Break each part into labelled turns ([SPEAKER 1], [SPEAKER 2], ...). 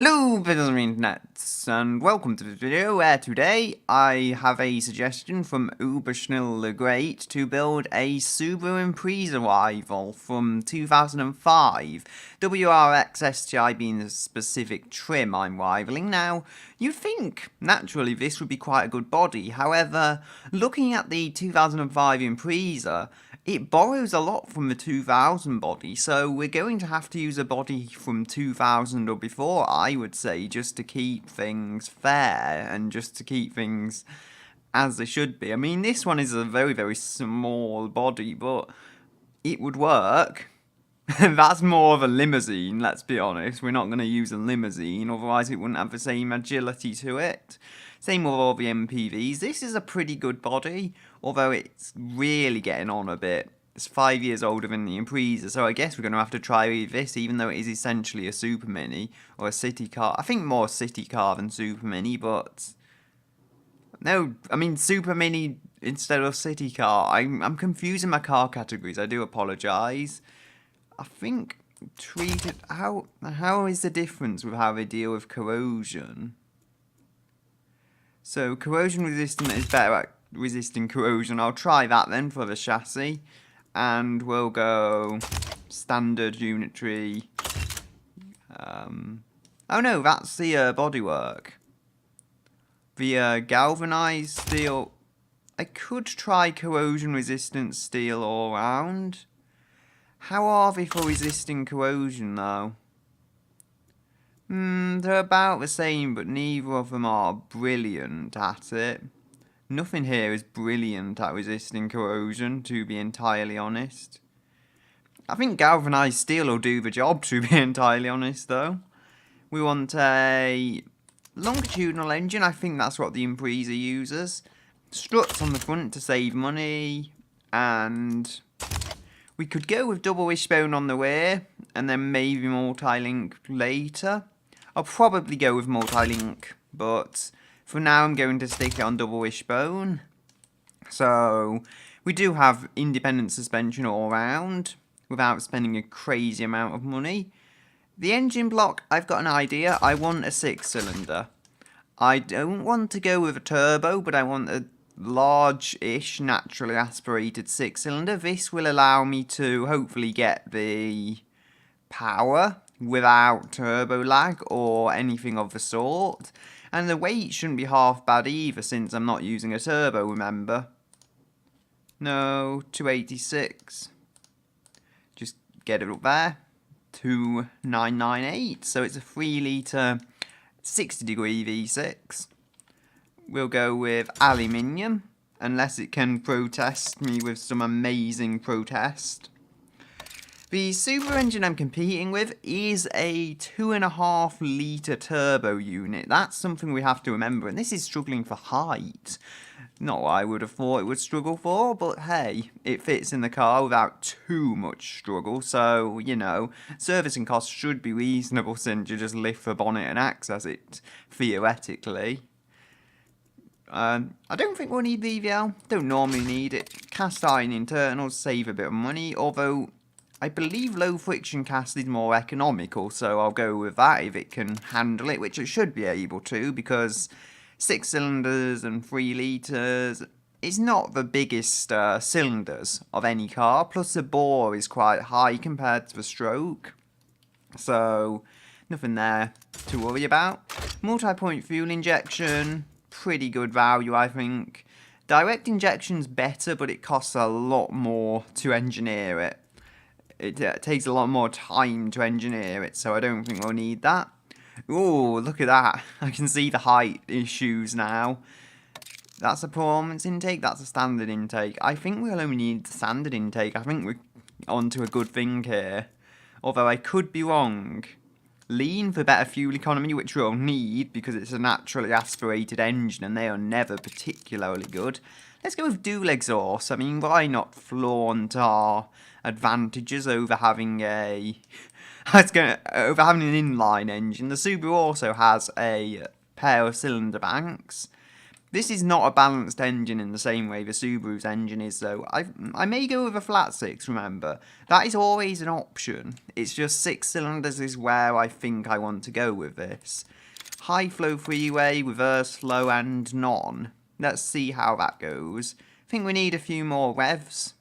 [SPEAKER 1] Hello, visitors of internet, and welcome to this video where today I have a suggestion from Uberschnell the Great to build a Subaru Impreza rival from 2005, WRX STI being the specific trim I'm rivaling. Now, you'd think, naturally, this would be quite a good body, however, looking at the 2005 Impreza, it borrows a lot from the 2000 body, so we're going to have to use a body from 2000 or before, I would say, just to keep things fair and just to keep things as they should be. I mean, this one is a very, very small body, but it would work. That's more of a limousine, let's be honest. We're not going to use a limousine, otherwise it wouldn't have the same agility to it. Same with all the MPVs. This is a pretty good body, although it's really getting on a bit. It's 5 years older than the Impreza, so I guess we're going to have to try this, even though it is essentially a Super Mini, or a city car. I think more city car than Super Mini, but... No, I mean Super Mini instead of city car. I'm confusing my car categories, I do apologise. I think treated... How is the difference with how they deal with corrosion? So corrosion resistant is better at resisting corrosion. I'll try that then for the chassis. And we'll go standard unitary. Oh no, that's the bodywork. The galvanized steel. I could try corrosion resistant steel all round. How are they for resisting corrosion though? They're about the same, but neither of them are brilliant at it. Nothing here is brilliant at resisting corrosion, to be entirely honest. I think galvanized steel will do the job, to be entirely honest, though. We want a longitudinal engine. I think that's what the Impreza uses. Struts on the front to save money. And we could go with double wishbone on the rear, and then maybe multi-link later. I'll probably go with multi-link, but for now I'm going to stick it on double wishbone. So we do have independent suspension all round without spending a crazy amount of money. The engine block, I've got an idea. I want a 6-cylinder. I don't want to go with a turbo, but I want a large-ish naturally aspirated 6-cylinder. This will allow me to hopefully get the power without turbo lag or anything of the sort. And the weight shouldn't be half bad either, since I'm not using a turbo, remember? No, 286. Just get it up there. 2998. So it's a 3 litre 60 degree V6. We'll go with aluminium, unless it can protest me with some amazing protest. The Subaru engine I'm competing with is a 2.5 litre turbo unit. That's something we have to remember, and this is struggling for height. Not what I would have thought it would struggle for, but hey, it fits in the car without too much struggle, so, you know, servicing costs should be reasonable since you just lift the bonnet and access it, theoretically. I don't think we'll need VVL, don't normally need it. Cast iron internals save a bit of money, although I believe low friction cast is more economical, so I'll go with that if it can handle it, which it should be able to, because 6 cylinders and 3 litres, it's not the biggest cylinders of any car, plus the bore is quite high compared to the stroke, so nothing there to worry about. Multi-point fuel injection, pretty good value I think. Direct injection's better, but it costs a lot more to engineer it. It takes a lot more time to engineer it, so I don't think we'll need that. Ooh, look at that. I can see the height issues now. That's a performance intake, that's a standard intake. I think we'll only need the standard intake. I think we're onto a good thing here. Although I could be wrong. Lean for better fuel economy, which we'll need because it's a naturally aspirated engine and they are never particularly good. Let's go with dual exhaust. I mean, why not flaunt our advantages over having an inline engine? The Subaru also has a pair of cylinder banks. This is not a balanced engine in the same way the Subaru's engine is, though. I may go with a flat 6, remember. That is always an option. It's just 6 cylinders is where I think I want to go with this. High flow freeway, reverse flow, and none. Let's see how that goes. I think we need a few more revs.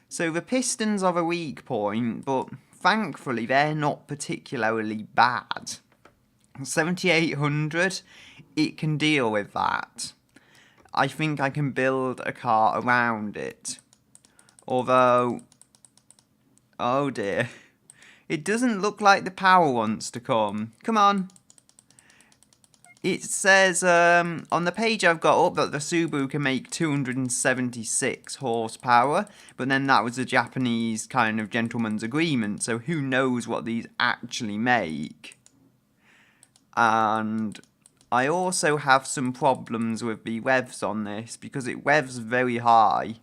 [SPEAKER 1] So the pistons are a weak point, but thankfully they're not particularly bad. 7800, it can deal with that. I think I can build a car around it. Although, oh dear, it doesn't look like the power wants to come. Come on. It says on the page I've got up that the Subaru can make 276 horsepower, but then that was a Japanese kind of gentleman's agreement, so who knows what these actually make. And I also have some problems with the revs on this, because it revs very high.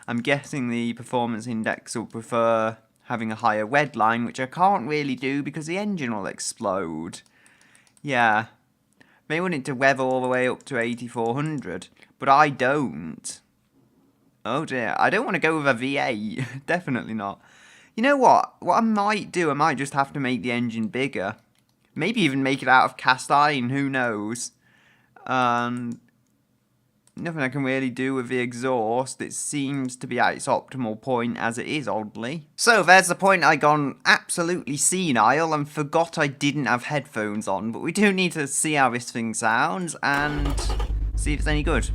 [SPEAKER 1] I'm guessing the performance index will prefer having a higher red line, which I can't really do because the engine will explode. Yeah, they want it to rev all the way up to 8400, but I don't. Oh dear, I don't want to go with a V8, definitely not. You know what I might do, I might just have to make the engine bigger. Maybe even make it out of cast iron, who knows. Nothing I can really do with the exhaust. It seems to be at its optimal point as it is, oddly. So there's the point I gone absolutely senile and forgot I didn't have headphones on. But we do need to see how this thing sounds and see if it's any good.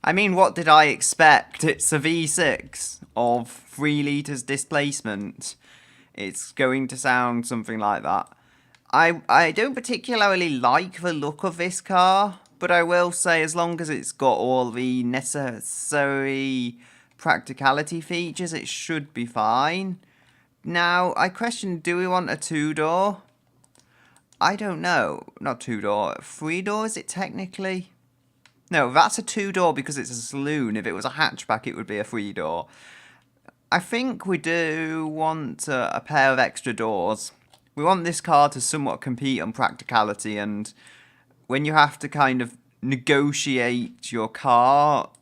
[SPEAKER 1] I mean, what did I expect? It's a V6 of 3 litres displacement. It's going to sound something like that. I don't particularly like the look of this car, but I will say as long as it's got all the necessary practicality features, it should be fine. Now, I question, do we want a 2-door? I don't know. Not 2-door. 3-door, is it technically? No, that's a 2-door because it's a saloon. If it was a hatchback, it would be a 3-door. I think we do want a pair of extra doors. We want this car to somewhat compete on practicality, and when you have to kind of negotiate your people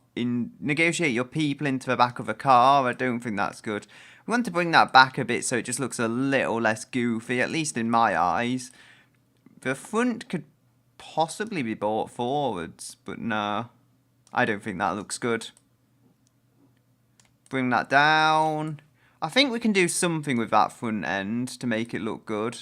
[SPEAKER 1] into the back of a car, I don't think that's good. We want to bring that back a bit so it just looks a little less goofy, at least in my eyes. The front could possibly be brought forwards, but no, I don't think that looks good. Bring that down. I think we can do something with that front end to make it look good,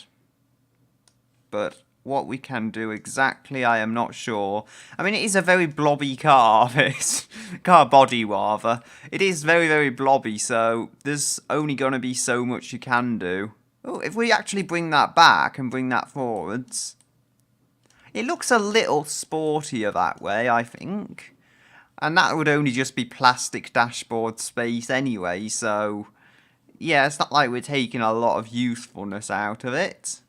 [SPEAKER 1] but what we can do exactly, I am not sure. I mean, it is a very blobby car, this car body rather. It is very, very blobby, so there's only going to be so much you can do. Oh, if we actually bring that back and bring that forwards, it looks a little sportier that way, I think. And that would only just be plastic dashboard space anyway, so yeah, it's not like we're taking a lot of usefulness out of it.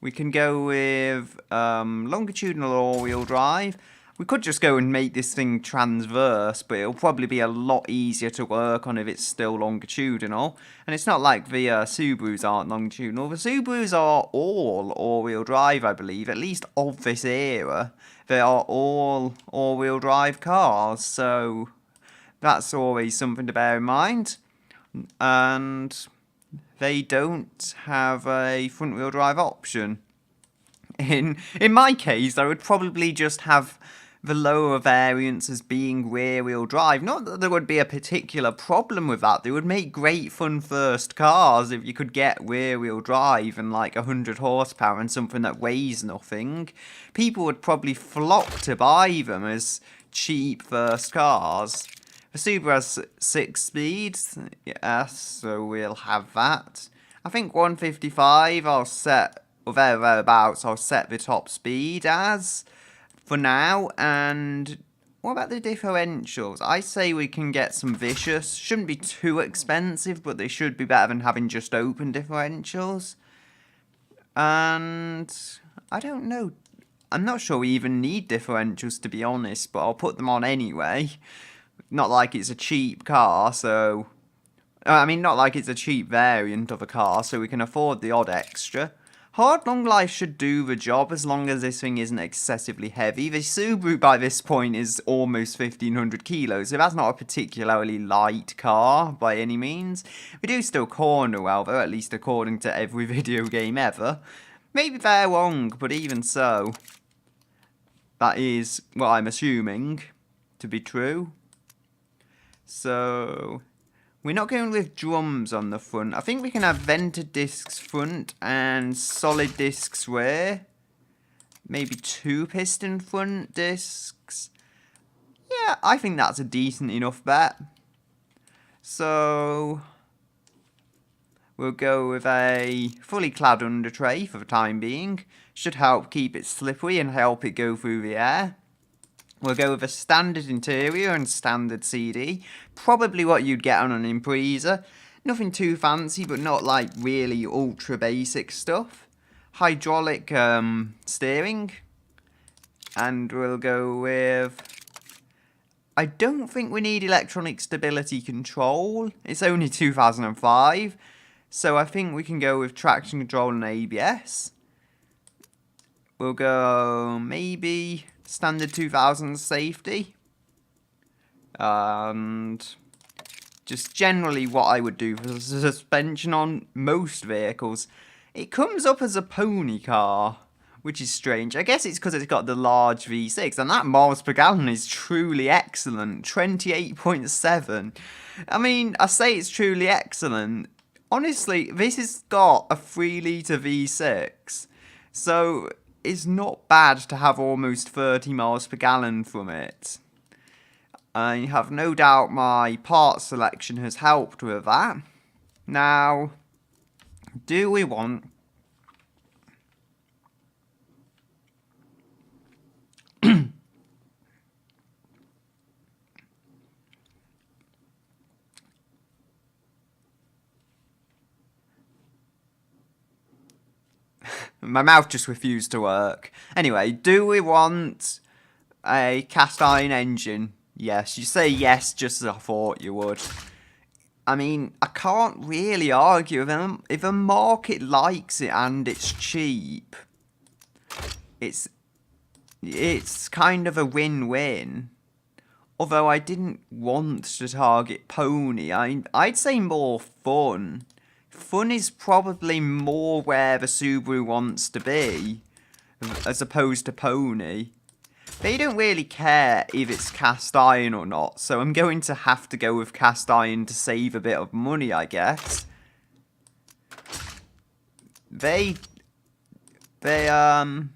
[SPEAKER 1] We can go with longitudinal all-wheel drive. We could just go and make this thing transverse, but it'll probably be a lot easier to work on if it's still longitudinal. And it's not like the Subarus aren't longitudinal. The Subarus are all-wheel drive, I believe, at least of this era. They are all all-wheel drive cars, so that's always something to bear in mind. And they don't have a front-wheel drive option. In my case, I would probably just have the lower variants as being rear-wheel drive. Not that there would be a particular problem with that. They would make great fun first cars if you could get rear-wheel drive and like 100 horsepower and something that weighs nothing. People would probably flock to buy them as cheap first cars. The Subaru has 6 speeds, yes, so we'll have that. I think 155 I'll set, or thereabouts, I'll set the top speed as for now, and What about the differentials? I say we can get some vicious. Shouldn't be too expensive, but they should be better than having just open differentials. And I don't know. I'm not sure we even need differentials, to be honest, but I'll put them on anyway. Not like it's a cheap car, so... I mean, not like it's a cheap variant of a car, so we can afford the odd extra. Hard long life should do the job as long as this thing isn't excessively heavy. The Subaru by this point is almost 1500 kilos, so that's not a particularly light car by any means. We do still corner well though, at least according to every video game ever. Maybe they're wrong, but even so, that is what I'm assuming to be true. So... we're not going with drums on the front. I think we can have vented discs front and solid discs rear. Maybe 2 piston front discs. Yeah, I think that's a decent enough bet. So, we'll go with a fully clad under tray for the time being. Should help keep it slippery and help it go through the air. We'll go with a standard interior and standard CD. Probably what you'd get on an Impreza. Nothing too fancy, but not like really ultra basic stuff. Hydraulic steering. And we'll go with... I don't think we need electronic stability control. It's only 2005. So I think we can go with traction control and ABS. We'll go maybe... standard 2000 safety. And just generally what I would do for the suspension on most vehicles. It comes up as a pony car, which is strange. I guess it's because it's got the large V6, and that miles per gallon is truly excellent. 28.7. I mean, I say it's truly excellent. Honestly, this has got a 3 litre V6. So... it's not bad to have almost 30 miles per gallon from it. I have no doubt my part selection has helped with that. Now, do we want... my mouth just refused to work. Anyway, do we want a cast iron engine? Yes, you say yes just as I thought you would. I mean, I can't really argue with them. If a market likes it and it's cheap, it's kind of a win-win. Although I didn't want to target pony, I'd say more fun. Fun is probably more where the Subaru wants to be, as opposed to pony. They don't really care if it's cast iron or not, so I'm going to have to go with cast iron to save a bit of money, I guess. They prefer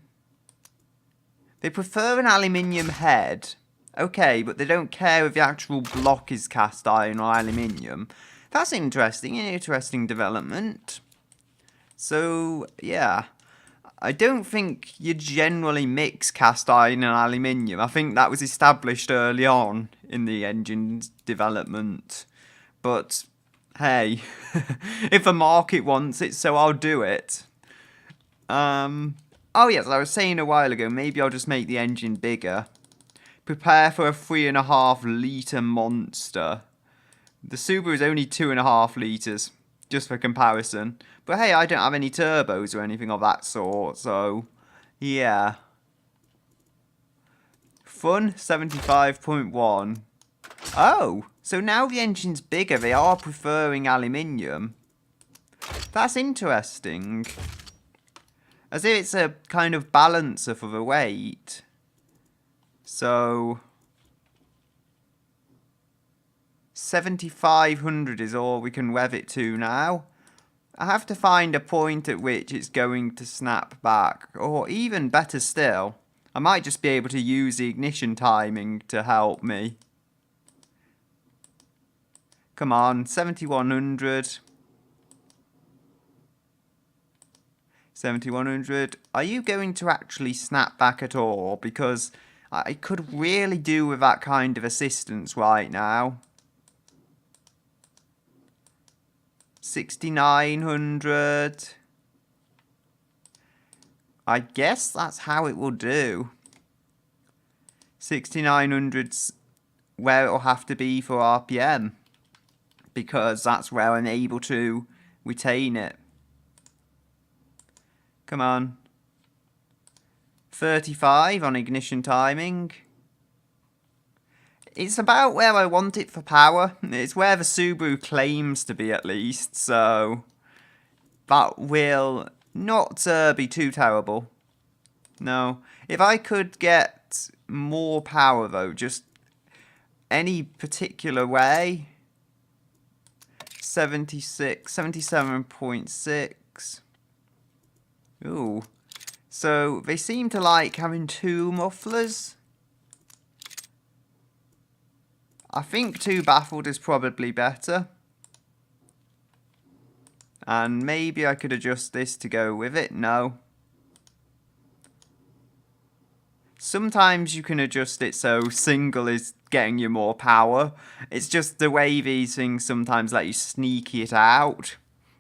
[SPEAKER 1] an aluminium head. Okay, but they don't care if the actual block is cast iron or aluminium. That's interesting, an interesting development. So, yeah. I don't think you generally mix cast iron and aluminium. I think that was established early on in the engine's development. But, hey, if the market wants it, so I'll do it. Oh yes, I was saying a while ago, maybe I'll just make the engine bigger. Prepare for a 3.5 litre monster. The Subaru is only 2.5 litres, just for comparison. But hey, I don't have any turbos or anything of that sort, so yeah. Fun, 75.1. Oh, so now the engine's bigger, they are preferring aluminium. That's interesting. As if it's a kind of balancer for the weight. So... 7,500 is all we can rev it to now. I have to find a point at which it's going to snap back. Or even better still, I might just be able to use the ignition timing to help me. Come on, 7,100. 7,100. Are you going to actually snap back at all? Because I could really do with that kind of assistance right now. 6,900. I guess that's how it will do. 6,900's where it'll have to be for RPM, because that's where I'm able to retain it. Come on. 35 on ignition timing. It's about where I want it for power. It's where the Subaru claims to be, at least, so that will not be too terrible. No. If I could get more power, though, just any particular way. 76, 77.6. Ooh. So they seem to like having two mufflers. I think two baffled is probably better. And maybe I could adjust this to go with it. No. Sometimes you can adjust it so single is getting you more power. It's just the way these things sometimes let you sneaky it out.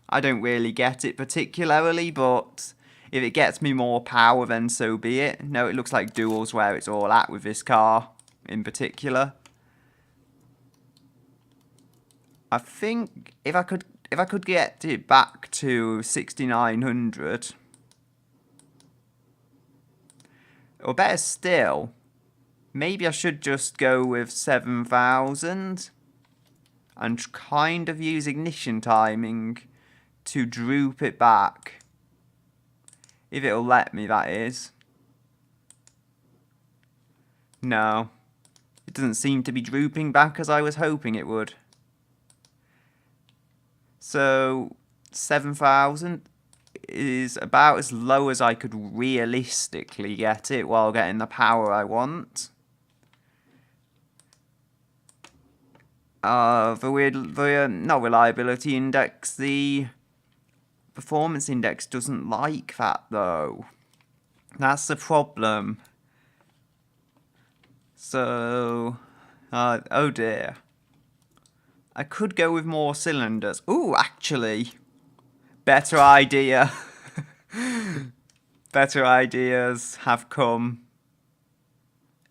[SPEAKER 1] I don't really get it particularly, but if it gets me more power, then so be it. No, it looks like dual's where it's all at with this car in particular. I think if I could get it back to 6,900, or better still, maybe I should just go with 7,000 and kind of use ignition timing to droop it back. If it'll let me, that is. No. It doesn't seem to be drooping back as I was hoping it would. So, 7,000 is about as low as I could realistically get it while getting the power I want. The not reliability index, the performance index doesn't like that though. That's the problem. So, oh dear. I could go with more cylinders. Ooh, actually, better idea. Better ideas have come.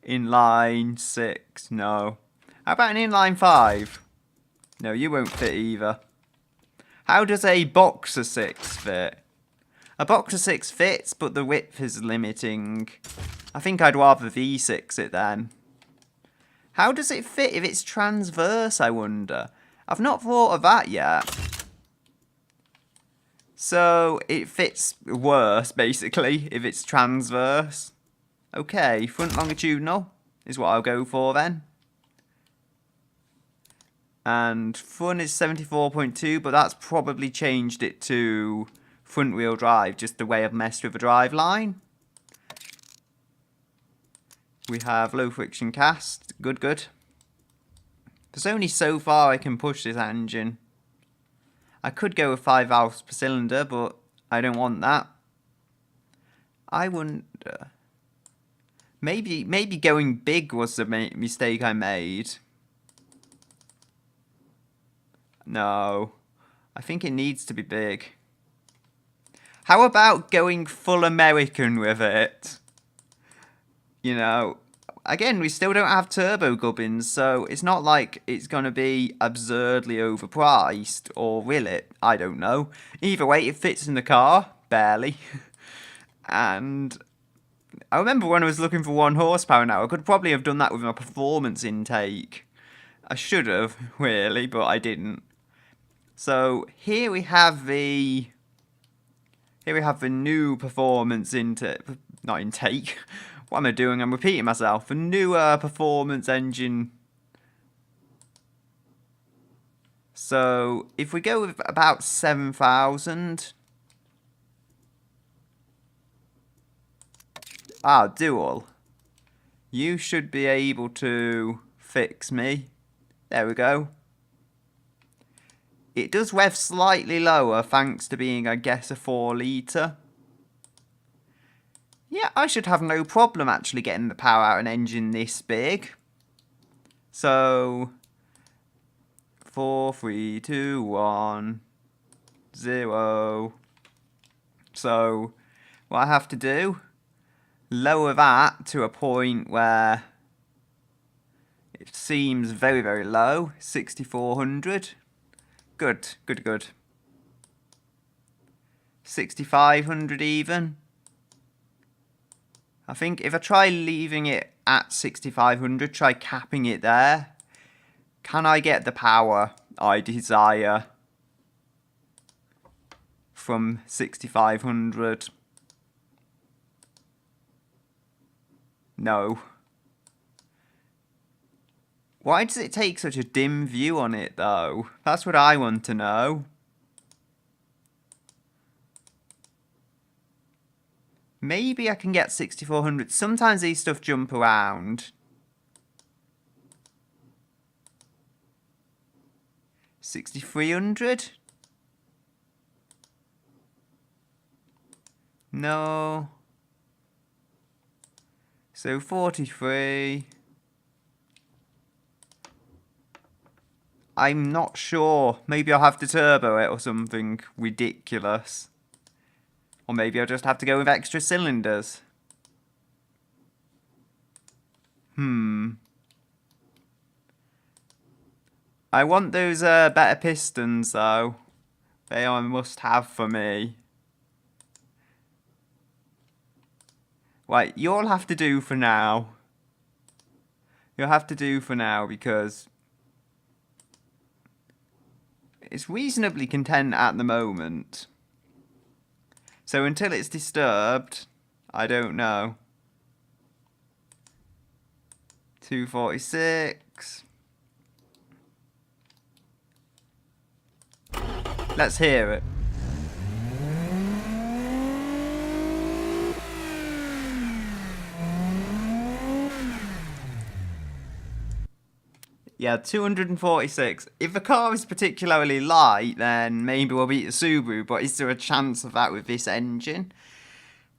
[SPEAKER 1] Inline 6, no. How about an inline 5? No, you won't fit either. How does a Boxer 6 fit? A Boxer 6 fits, but the width is limiting. I think I'd rather V6 it then. How does it fit if it's transverse, I wonder? I've not thought of that yet. So, it fits worse, basically, if it's transverse. Okay, front longitudinal is what I'll go for then. And front is 74.2, but that's probably changed it to front wheel drive, just the way I've messed with the drive line. We have low friction cast, good. There's only so far I can push this engine. I could go with 5 valves per cylinder, but I don't want that. I wonder. Maybe going big was the mistake I made. No. I think it needs to be big. How about going full American with it? You know, again, we still don't have turbo gubbins, so it's not like it's going to be absurdly overpriced, or will it? I don't know. Either way, it fits in the car, barely. And I remember when I was looking for 1 horsepower now, I could probably have done that with my performance intake. I should have, really, but I didn't. So here we have the new performance not intake. What am I doing? I'm repeating myself. A newer performance engine. So if we go with about 7,000. Dual. You should be able to fix me. There we go. It does rev slightly lower thanks to being, I guess, a 4 litre. Yeah, I should have no problem actually getting the power out of an engine this big. So 4, 3, 2, 1, 0. So what I have to do, lower that to a point where it seems very, very low, 6,400. Good, good, good. 6,500 even. I think if I try leaving it at 6,500, try capping it there, can I get the power I desire from 6,500? No. Why does it take such a dim view on it though? That's what I want to know. Maybe I can get 6,400. Sometimes these stuff jump around. 6,300? No. So 43. I'm not sure. Maybe I'll have to turbo it or something ridiculous. Or maybe I'll just have to go with extra cylinders. I want those better pistons though. They are a must have for me. Right, you'll have to do for now. You'll have to do for now because it's reasonably content at the moment. So until it's disturbed, I don't know. 246. Let's hear it. Yeah, 246. If the car is particularly light, then maybe we'll beat the Subaru, but is there a chance of that with this engine?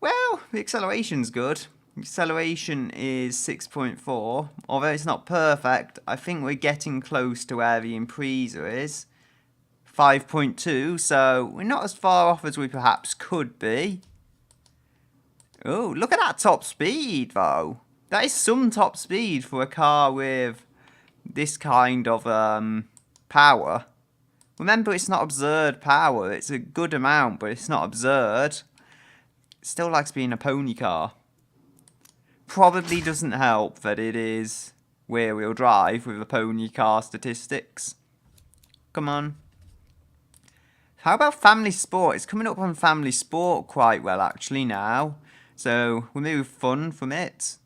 [SPEAKER 1] Well, the acceleration's good. The acceleration is 6.4. Although it's not perfect, I think we're getting close to where the Impreza is. 5.2, so we're not as far off as we perhaps could be. Oh, look at that top speed, though. That is some top speed for a car with this kind of power. Remember, it's not absurd power. It's a good amount, but it's not absurd. It still likes being a pony car. Probably doesn't help that it is rear-wheel drive with the pony car statistics. Come on. How about Family Sport? It's coming up on Family Sport quite well, actually, now. So, we'll move fun from it.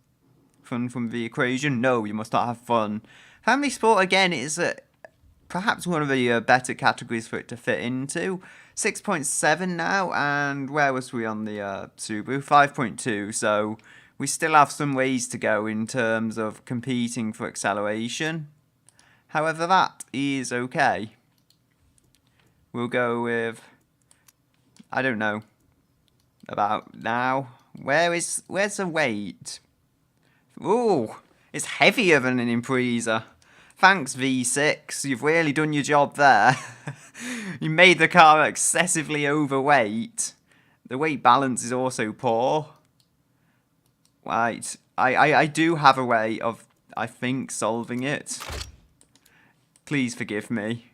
[SPEAKER 1] Fun from the equation. No, you must not have fun. Family Sport, again, is perhaps one of the better categories for it to fit into. 6.7 now, and where was we on the Subaru? 5.2, so we still have some ways to go in terms of competing for acceleration. However, that is okay. We'll go with, I don't know, about now. Where's the weight? Ooh, it's heavier than an Impreza. Thanks, V6. You've really done your job there. You made the car excessively overweight. The weight balance is also poor. Right. I do have a way of, I think, solving it. Please forgive me.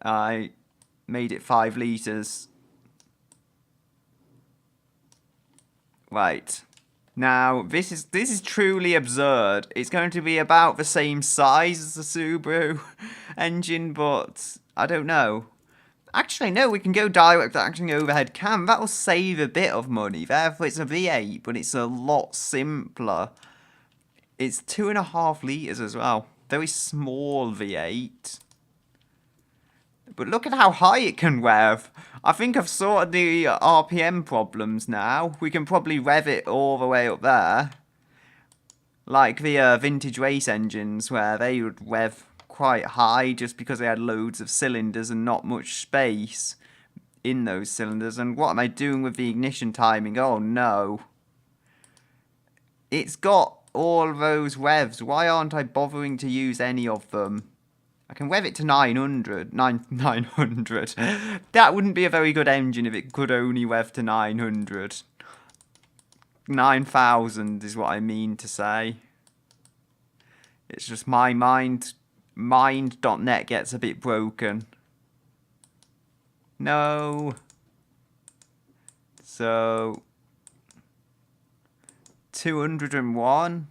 [SPEAKER 1] I made it 5 litres. Right. Now, this is truly absurd. It's going to be about the same size as the Subaru engine, but I don't know. Actually, no, we can go direct action overhead cam. That will save a bit of money. Therefore, it's a V8, but it's a lot simpler. It's 2.5 litres as well. Very small V8. But look at how high it can rev. I think I've sorted the RPM problems now. We can probably rev it all the way up there. Like the vintage race engines where they would rev quite high just because they had loads of cylinders and not much space in those cylinders. And what am I doing with the ignition timing? Oh no. It's got all those revs. Why aren't I bothering to use any of them? I can rev it to 900. 900. That wouldn't be a very good engine if it could only rev to 900. 9,000 is what I mean to say. It's just my mind.net gets a bit broken. No. So 201.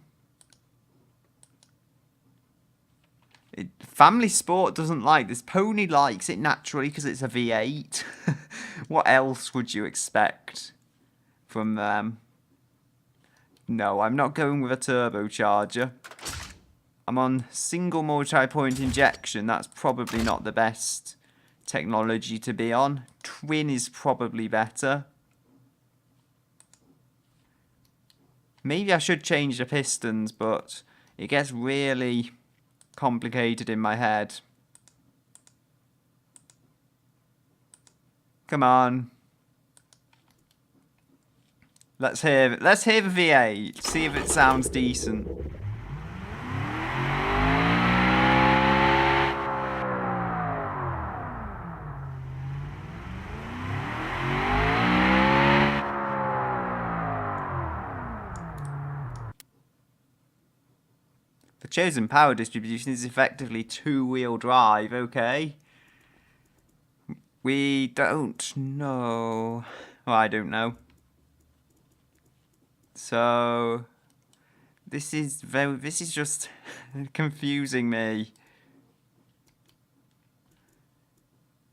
[SPEAKER 1] Family Sport doesn't like this. Pony likes it naturally because it's a V8. What else would you expect from them? No, I'm not going with a turbocharger. I'm on single multi-point injection. That's probably not the best technology to be on. Twin is probably better. Maybe I should change the pistons, but it gets really complicated in my head. Come on. Let's hear the V8. See if it sounds decent. The chosen power distribution is effectively two-wheel drive, okay? We don't know. Well, I don't know. So this is just confusing me.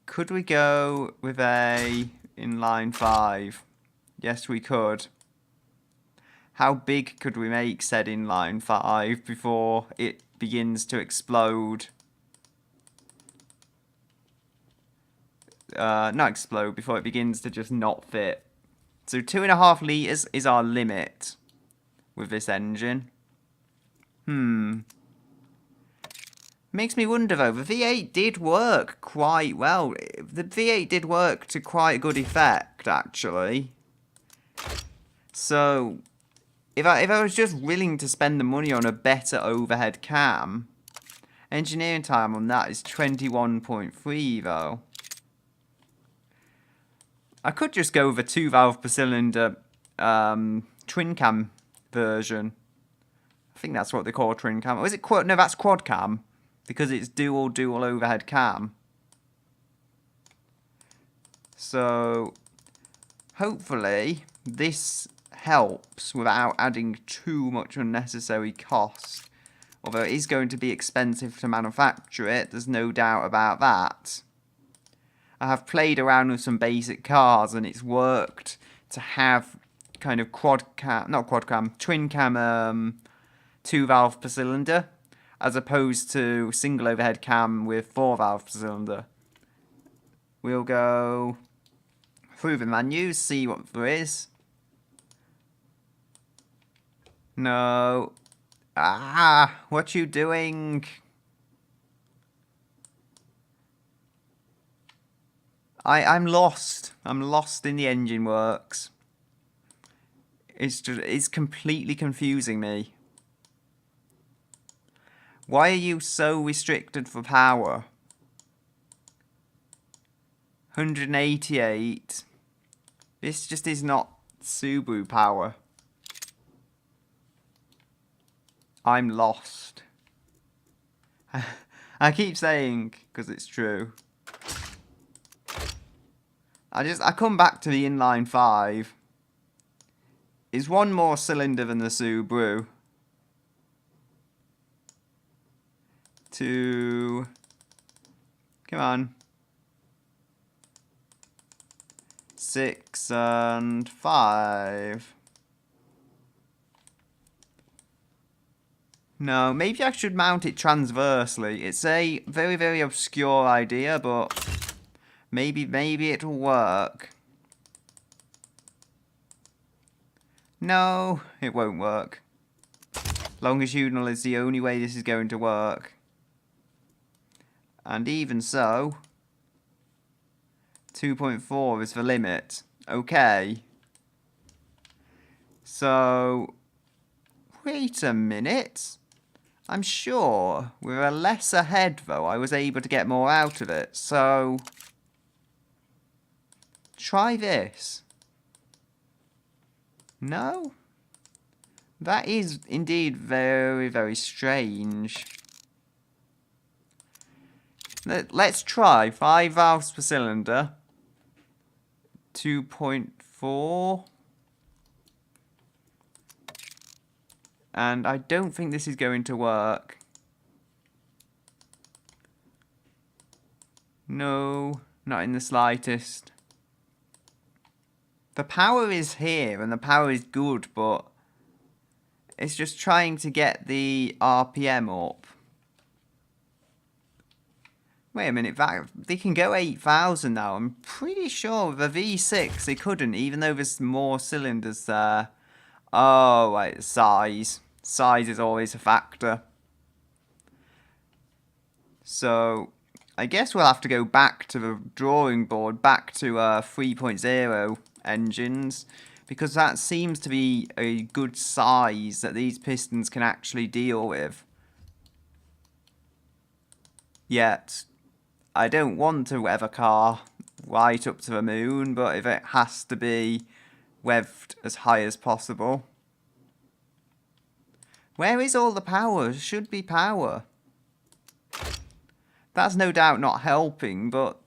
[SPEAKER 1] Could we go with a inline 5? Yes, we could. How big could we make said inline 5 before it begins to explode? Not explode, before it begins to just not fit. So 2.5 litres is our limit with this engine. Makes me wonder though, the V8 did work quite well. The V8 did work to quite a good effect, actually. So if I was just willing to spend the money on a better overhead cam, engineering time on that is 21.3 though. I could just go with a 2-valve per cylinder twin cam version. I think that's what they call twin cam. Or is it quad? No, that's quad cam because it's dual overhead cam. So hopefully this helps without adding too much unnecessary cost. Although it is going to be expensive to manufacture it, there's no doubt about that. I have played around with some basic cars and it's worked to have kind of twin cam 2-valve per cylinder as opposed to single overhead cam with 4-valve per cylinder. We'll go through the menus, see what there is. No. What you doing? I'm lost. I'm lost in the engine works. It's completely confusing me. Why are you so restricted for power? 188. This just is not Subaru power. I'm lost. I keep saying, because it's true. I come back to the inline 5. It's one more cylinder than the Subaru. Come on. 6 and 5. No, maybe I should mount it transversely. It's a very, very obscure idea, but maybe it'll work. No, it won't work. Longitudinal is the only way this is going to work. And even so, 2.4 is the limit. Okay. So Wait a minute. I'm sure with a lesser head, though, I was able to get more out of it. So, try this. No? That is indeed very, very strange. Let's try 5 valves per cylinder. 2.4. And I don't think this is going to work. No, not in the slightest. The power is here and the power is good, but it's just trying to get the RPM up. Wait a minute, they can go 8,000 now. I'm pretty sure with a V6 they couldn't, even though there's more cylinders there. Oh, wait, size. Size is always a factor. So, I guess we'll have to go back to the drawing board, back to 3.0 engines, because that seems to be a good size that these pistons can actually deal with. Yet, I don't want to rev a car right up to the moon, but if it has to be revved as high as possible. Where is all the power? There should be power. That's no doubt not helping, but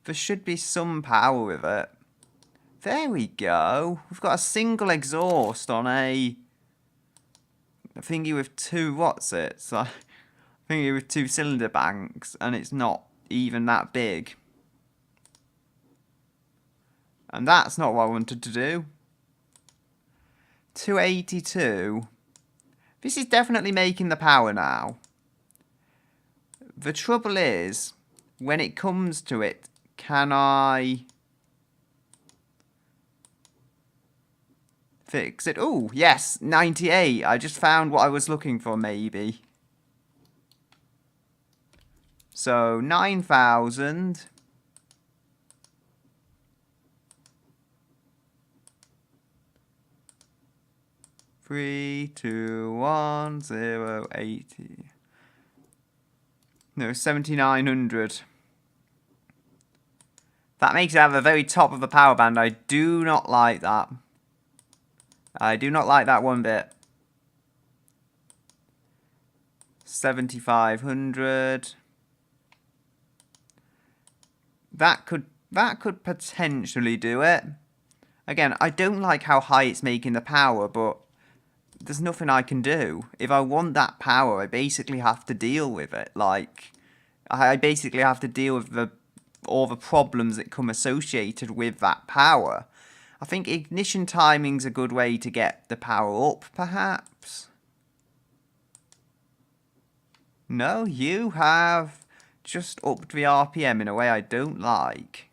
[SPEAKER 1] there should be some power with it. There we go. We've got a single exhaust on a thingy with two, what's it? So, thingy with 2 cylinder banks, and it's not even that big. And that's not what I wanted to do. 282. This is definitely making the power now. The trouble is, when it comes to it, can I fix it? Oh, yes, 98. I just found what I was looking for, maybe. So, 9,000. Three, 2, 1, 0, 80. No, 7,900. That makes it at the very top of the power band. I do not like that. I do not like that one bit. 7,500. That could potentially do it. Again, I don't like how high it's making the power, but there's nothing I can do. If I want that power, I basically have to deal with it. Like, I basically have to deal with all the problems that come associated with that power. I think ignition timing's a good way to get the power up, perhaps. No, you have just upped the RPM in a way I don't like.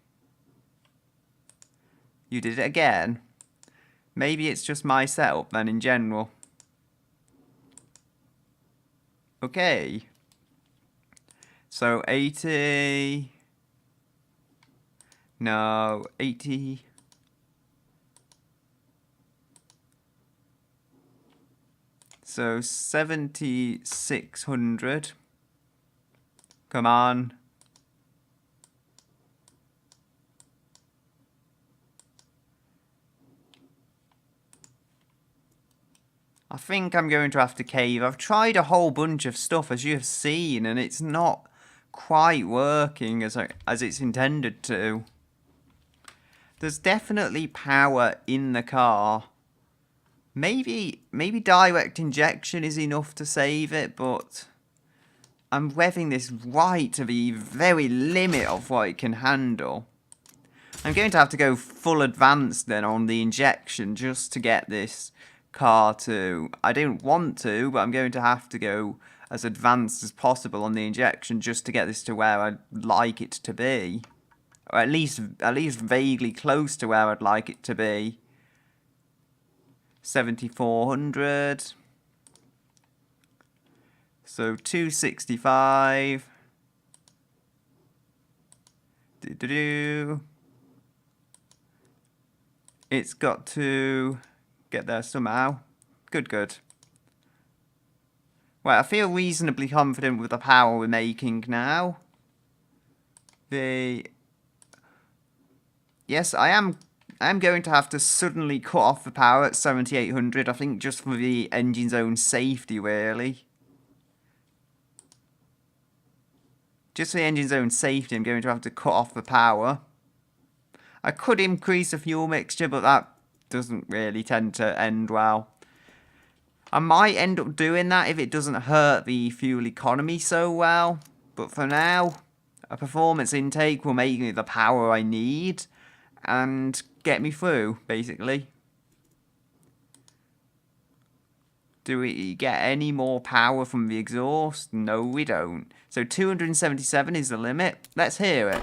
[SPEAKER 1] You did it again. Maybe it's just my setup then in general. Okay. So 80. No, 80. So 7,600. Come on. I think I'm going to have to cave. I've tried a whole bunch of stuff, as you have seen, and it's not quite working as it's intended to. There's definitely power in the car. Maybe direct injection is enough to save it, but I'm revving this right to the very limit of what it can handle. I'm going to have to go full advanced then on the injection just to get this car to... I don't want to, but I'm going to have to go as advanced as possible on the injection just to get this to where I'd like it to be. Or at least vaguely close to where I'd like it to be. 7,400. So 265. It's got to get there somehow. Good. Right, I feel reasonably confident with the power we're making now. Yes, I am going to have to suddenly cut off the power at 7800, I think just for the engine's own safety, really. Just for the engine's own safety, I'm going to have to cut off the power. I could increase the fuel mixture, but that doesn't really tend to end well. I might end up doing that if it doesn't hurt the fuel economy so well. But for now, a performance intake will make me the power I need and get me through, basically. Do we get any more power from the exhaust? No, we don't. So 277 is the limit. Let's hear it.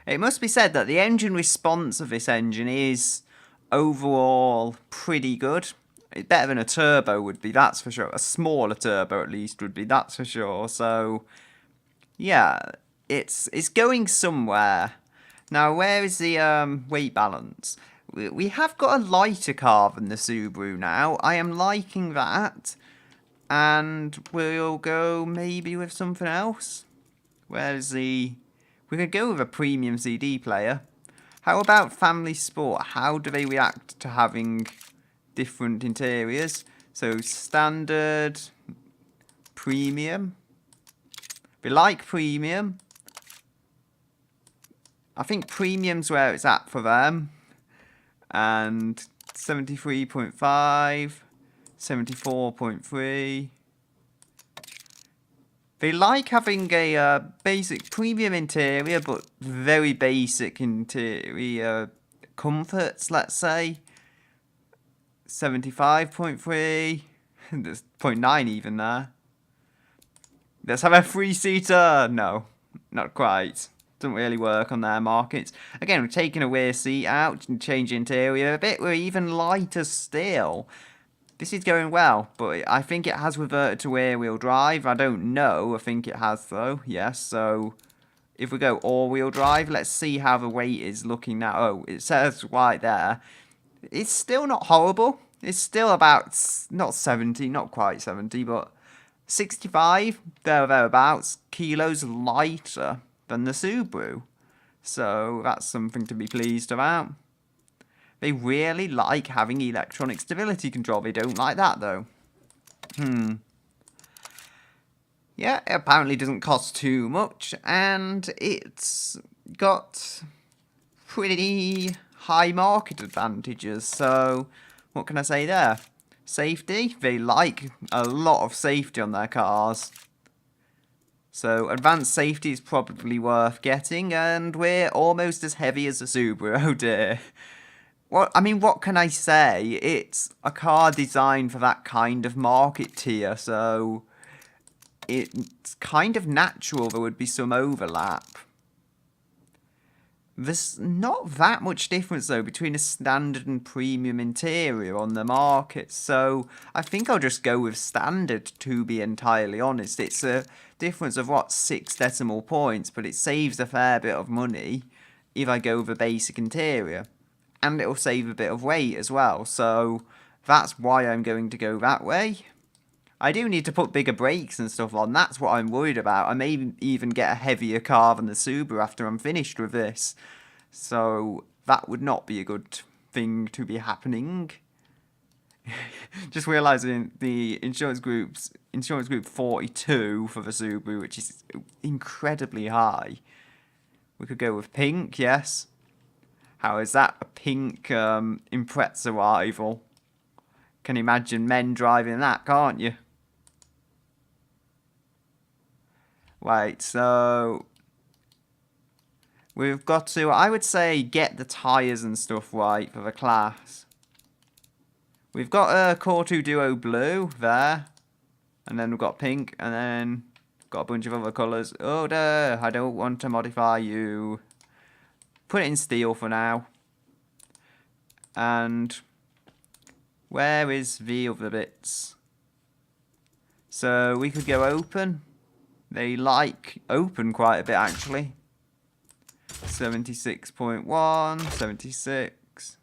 [SPEAKER 1] It must be said that the engine response of this engine is overall pretty good. It's better than a turbo would be, that's for sure. A smaller turbo at least would be, that's for sure. So yeah, it's going somewhere. Now, where is the weight balance? We have got a lighter car than the Subaru now. I am liking that. And we'll go maybe with something else. Where's the... We could go with a premium CD player. How about family sport? How do they react to having different interiors? So standard, premium. We like premium. I think premium's where it's at for them. And 73.5, 74.3. They like having a basic premium interior, but very basic interior comforts, let's say. 75.3. There's 0.9 even there. Let's have a 3-seater. No, not quite. Doesn't really work on their markets. Again, we're taking a rear seat out and changing interior a bit. We're even lighter still. This is going well, but I think it has reverted to rear-wheel drive. I don't know. I think it has, though. Yes, so if we go all-wheel drive, let's see how the weight is looking now. Oh, it says right there. It's still not horrible. It's still about, not 70, not quite 70, but 65, thereabouts, kilos lighter than the Subaru. So that's something to be pleased about. They really like having electronic stability control. They don't like that, though. Yeah, it apparently doesn't cost too much, and it's got pretty high market advantages. So, what can I say there? Safety. They like a lot of safety on their cars. So, advanced safety is probably worth getting, and we're almost as heavy as a Subaru. Oh dear. What can I say? It's a car designed for that kind of market tier, so it's kind of natural there would be some overlap. There's not that much difference, though, between a standard and premium interior on the market, so I think I'll just go with standard, to be entirely honest. It's a difference of, 6 decimal points, but it saves a fair bit of money if I go with a basic interior. And it'll save a bit of weight as well, so that's why I'm going to go that way. I do need to put bigger brakes and stuff on, that's what I'm worried about. I may even get a heavier car than the Subaru after I'm finished with this. So that would not be a good thing to be happening. Just realising the insurance group 42 for the Subaru, which is incredibly high. We could go with pink, yes. How is that a pink Impreza rival? Can you imagine men driving that, can't you? Right, so we've got to, I would say, get the tyres and stuff right for the class. We've got a Core 2 Duo Blue there. And then we've got pink, and then got a bunch of other colours. Oh, dear, I don't want to modify you. Put it in steel for now. And Where is the other bits? So we could go open. They like open quite a bit actually. 76.1, 76.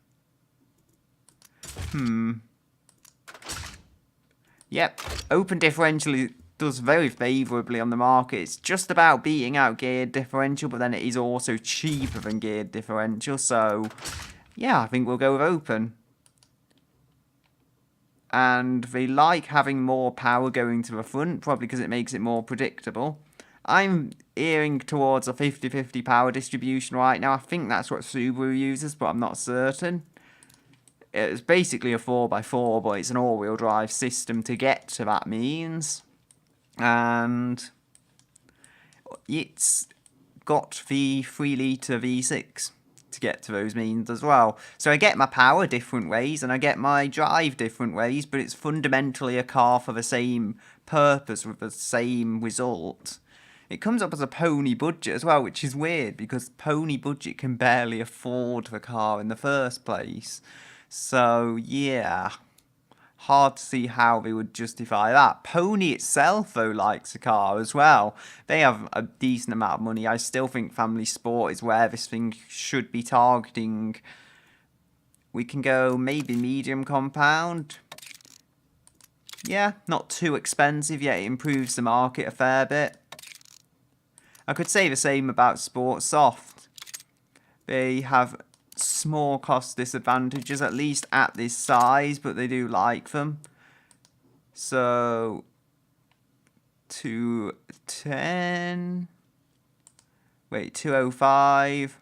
[SPEAKER 1] Yep, open differential does very favourably on the market. It's just about beating out geared differential, but then it is also cheaper than geared differential. So, yeah, I think we'll go with open. And they like having more power going to the front, probably because it makes it more predictable. I'm earing towards a 50-50 power distribution right now. I think that's what Subaru uses, but I'm not certain. It's basically a 4x4, but it's an all-wheel drive system to get to that means. And it's got the 3-litre V6 to get to those means as well. So I get my power different ways and I get my drive different ways, but it's fundamentally a car for the same purpose with the same result. It comes up as a pony budget as well, which is weird because pony budget can barely afford the car in the first place. So yeah, hard to see how they would justify that. Pony itself, though, likes a car as well. They have a decent amount of money. I still think family sport is where this thing should be targeting. We can go maybe medium compound. Yeah, not too expensive, yet it improves the market a fair bit. I could say the same about Sport Soft. They have small cost disadvantages, at least at this size, but they do like them. So 210, wait, 205,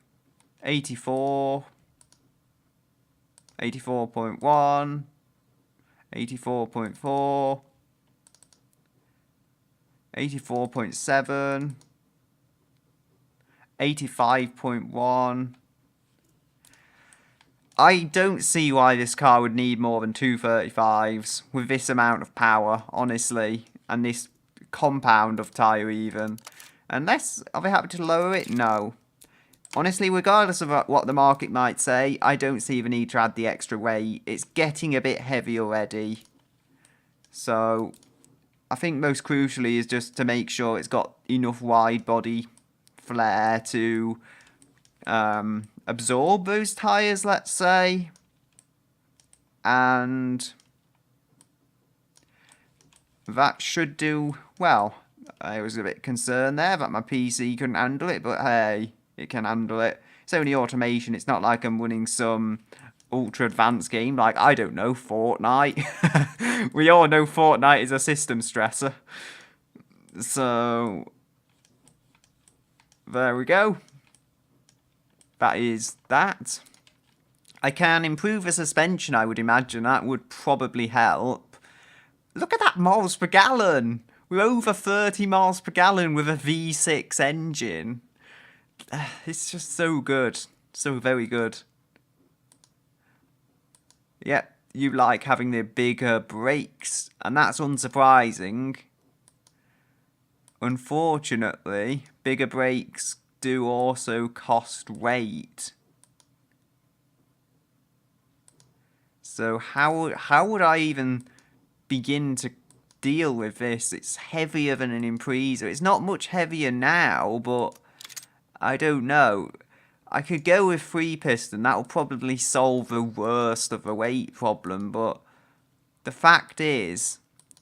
[SPEAKER 1] 84, 84.1, 84.4, 84.7, 85.1. I don't see why this car would need more than 235s with this amount of power, honestly, and this compound of tyre even. Unless, are they happy to lower it? No. Honestly, regardless of what the market might say, I don't see the need to add the extra weight. It's getting a bit heavy already. So, I think most crucially is just to make sure it's got enough wide body flair to absorb those tyres, let's say. And that should do well. I was a bit concerned there that my PC couldn't handle it, but hey, it can handle it. It's only automation. It's not like I'm running some ultra advanced game like, I don't know, Fortnite. We all know Fortnite is a system stressor. So there we go. That is that. I can improve the suspension, I would imagine. That would probably help. Look at that miles per gallon. We're over 30 miles per gallon with a V6 engine. It's just so good. So very good. Yep, you like having the bigger brakes. And that's unsurprising. Unfortunately, bigger brakes do also cost weight. So how would I even begin to deal with this? It's heavier than an Impreza. It's not much heavier now, but I don't know. I could go with 3-piston. That'll probably solve the worst of the weight problem, but the fact is,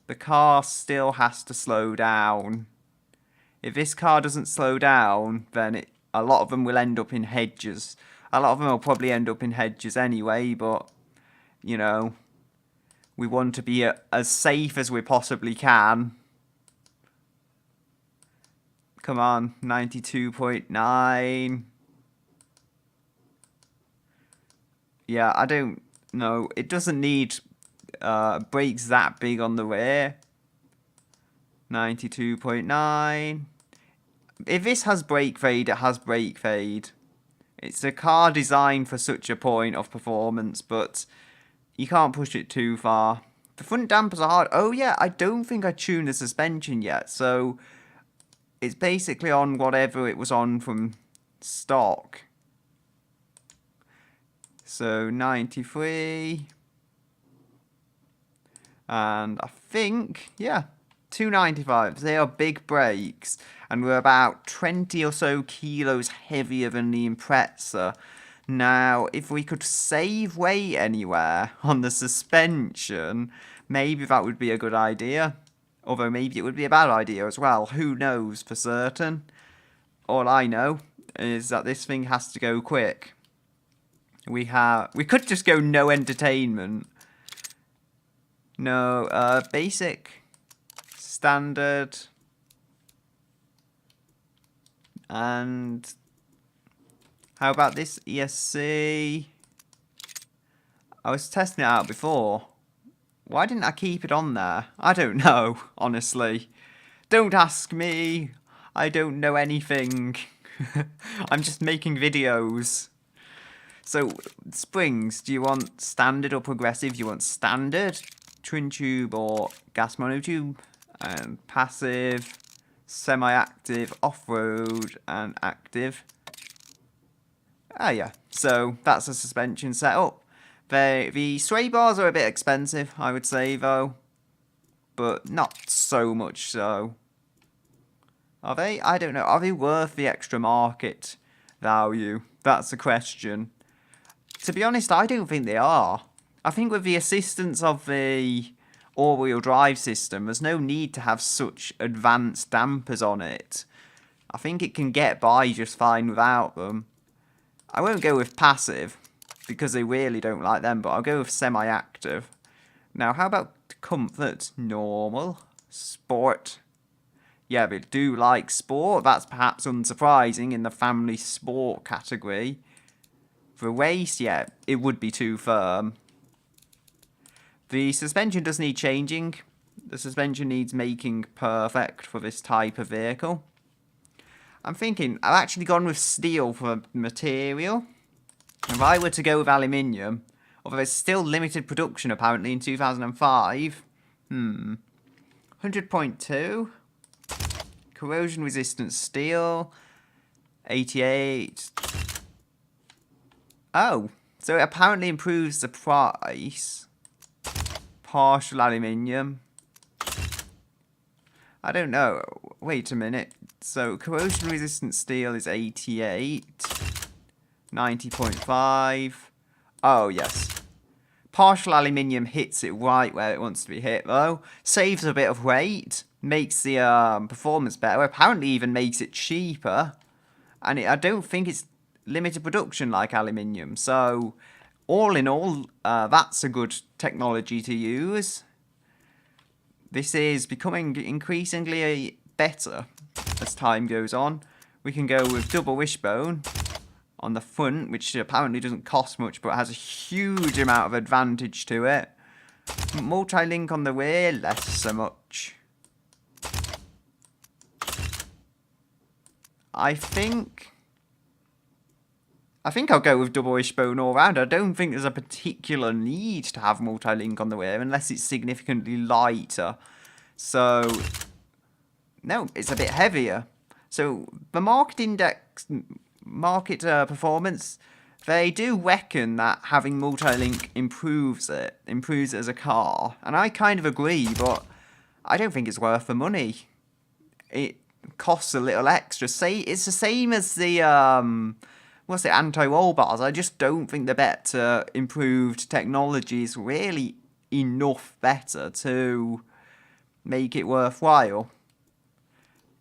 [SPEAKER 1] the car still has to slow down. If this car doesn't slow down, then a lot of them will end up in hedges. A lot of them will probably end up in hedges anyway, but, you know, we want to be as safe as we possibly can. Come on, 92.9. Yeah, I don't know. It doesn't need brakes that big on the rear. 92.9. If this has brake fade, it has brake fade. It's a car designed for such a point of performance, but you can't push it too far. The front dampers are hard. Oh yeah, I don't think I tuned the suspension yet, so it's basically on whatever it was on from stock. So 93. And I think, yeah, 295. They are big brakes, and we're about 20 or so kilos heavier than the Impreza. Now, if we could save weight anywhere on the suspension, maybe that would be a good idea. Although maybe it would be a bad idea as well. Who knows for certain? All I know is that this thing has to go quick. We could just go no entertainment. No, basic, standard, and how about this ESC? I was testing it out before. Why didn't I keep it on there? I don't know, honestly. Don't ask me. I don't know anything. I'm just making videos. So, springs, do you want standard or progressive? Do you want standard, twin tube or gas monotube? And passive, semi-active, off-road and active. Ah yeah, so that's the suspension setup. The sway bars are a bit expensive, I would say though. But not so much so. Are they? I don't know. Are they worth the extra market value? That's the question. To be honest, I don't think they are. I think with the assistance of the all-wheel drive system, there's no need to have such advanced dampers on it. I think it can get by just fine without them. I won't go with passive, because they really don't like them, but I'll go with semi-active. Now, how about comfort? Normal. Sport. Yeah, they do like sport. That's perhaps unsurprising in the family sport category. For race, yeah, it would be too firm. The suspension does need changing. The suspension needs making perfect for this type of vehicle. I'm thinking, I've actually gone with steel for material. If I were to go with aluminium, although there's still limited production apparently in 2005. 100.2. Corrosion resistant steel. 88. Oh, so it apparently improves the price. Partial aluminium. I don't know. Wait a minute. So corrosion resistant steel is 88. 90.5. Oh, yes. Partial aluminium hits it right where it wants to be hit, though. Saves a bit of weight. Makes the performance better. Apparently even makes it cheaper. And I don't think it's limited production like aluminium. So, all in all, that's a good technology to use. This is becoming increasingly better as time goes on. We can go with double wishbone on the front, which apparently doesn't cost much, but has a huge amount of advantage to it. Multi-link on the rear, less so much. I think I'll go with double wishbone all round. I don't think there's a particular need to have multi-link on the rear unless it's significantly lighter. So, no, it's a bit heavier. So, the market performance, they do reckon that having multi-link improves it as a car. And I kind of agree, but I don't think it's worth the money. It costs a little extra. Say it's the same as the anti-roll bars. I just don't think the better improved technology is really enough better to make it worthwhile.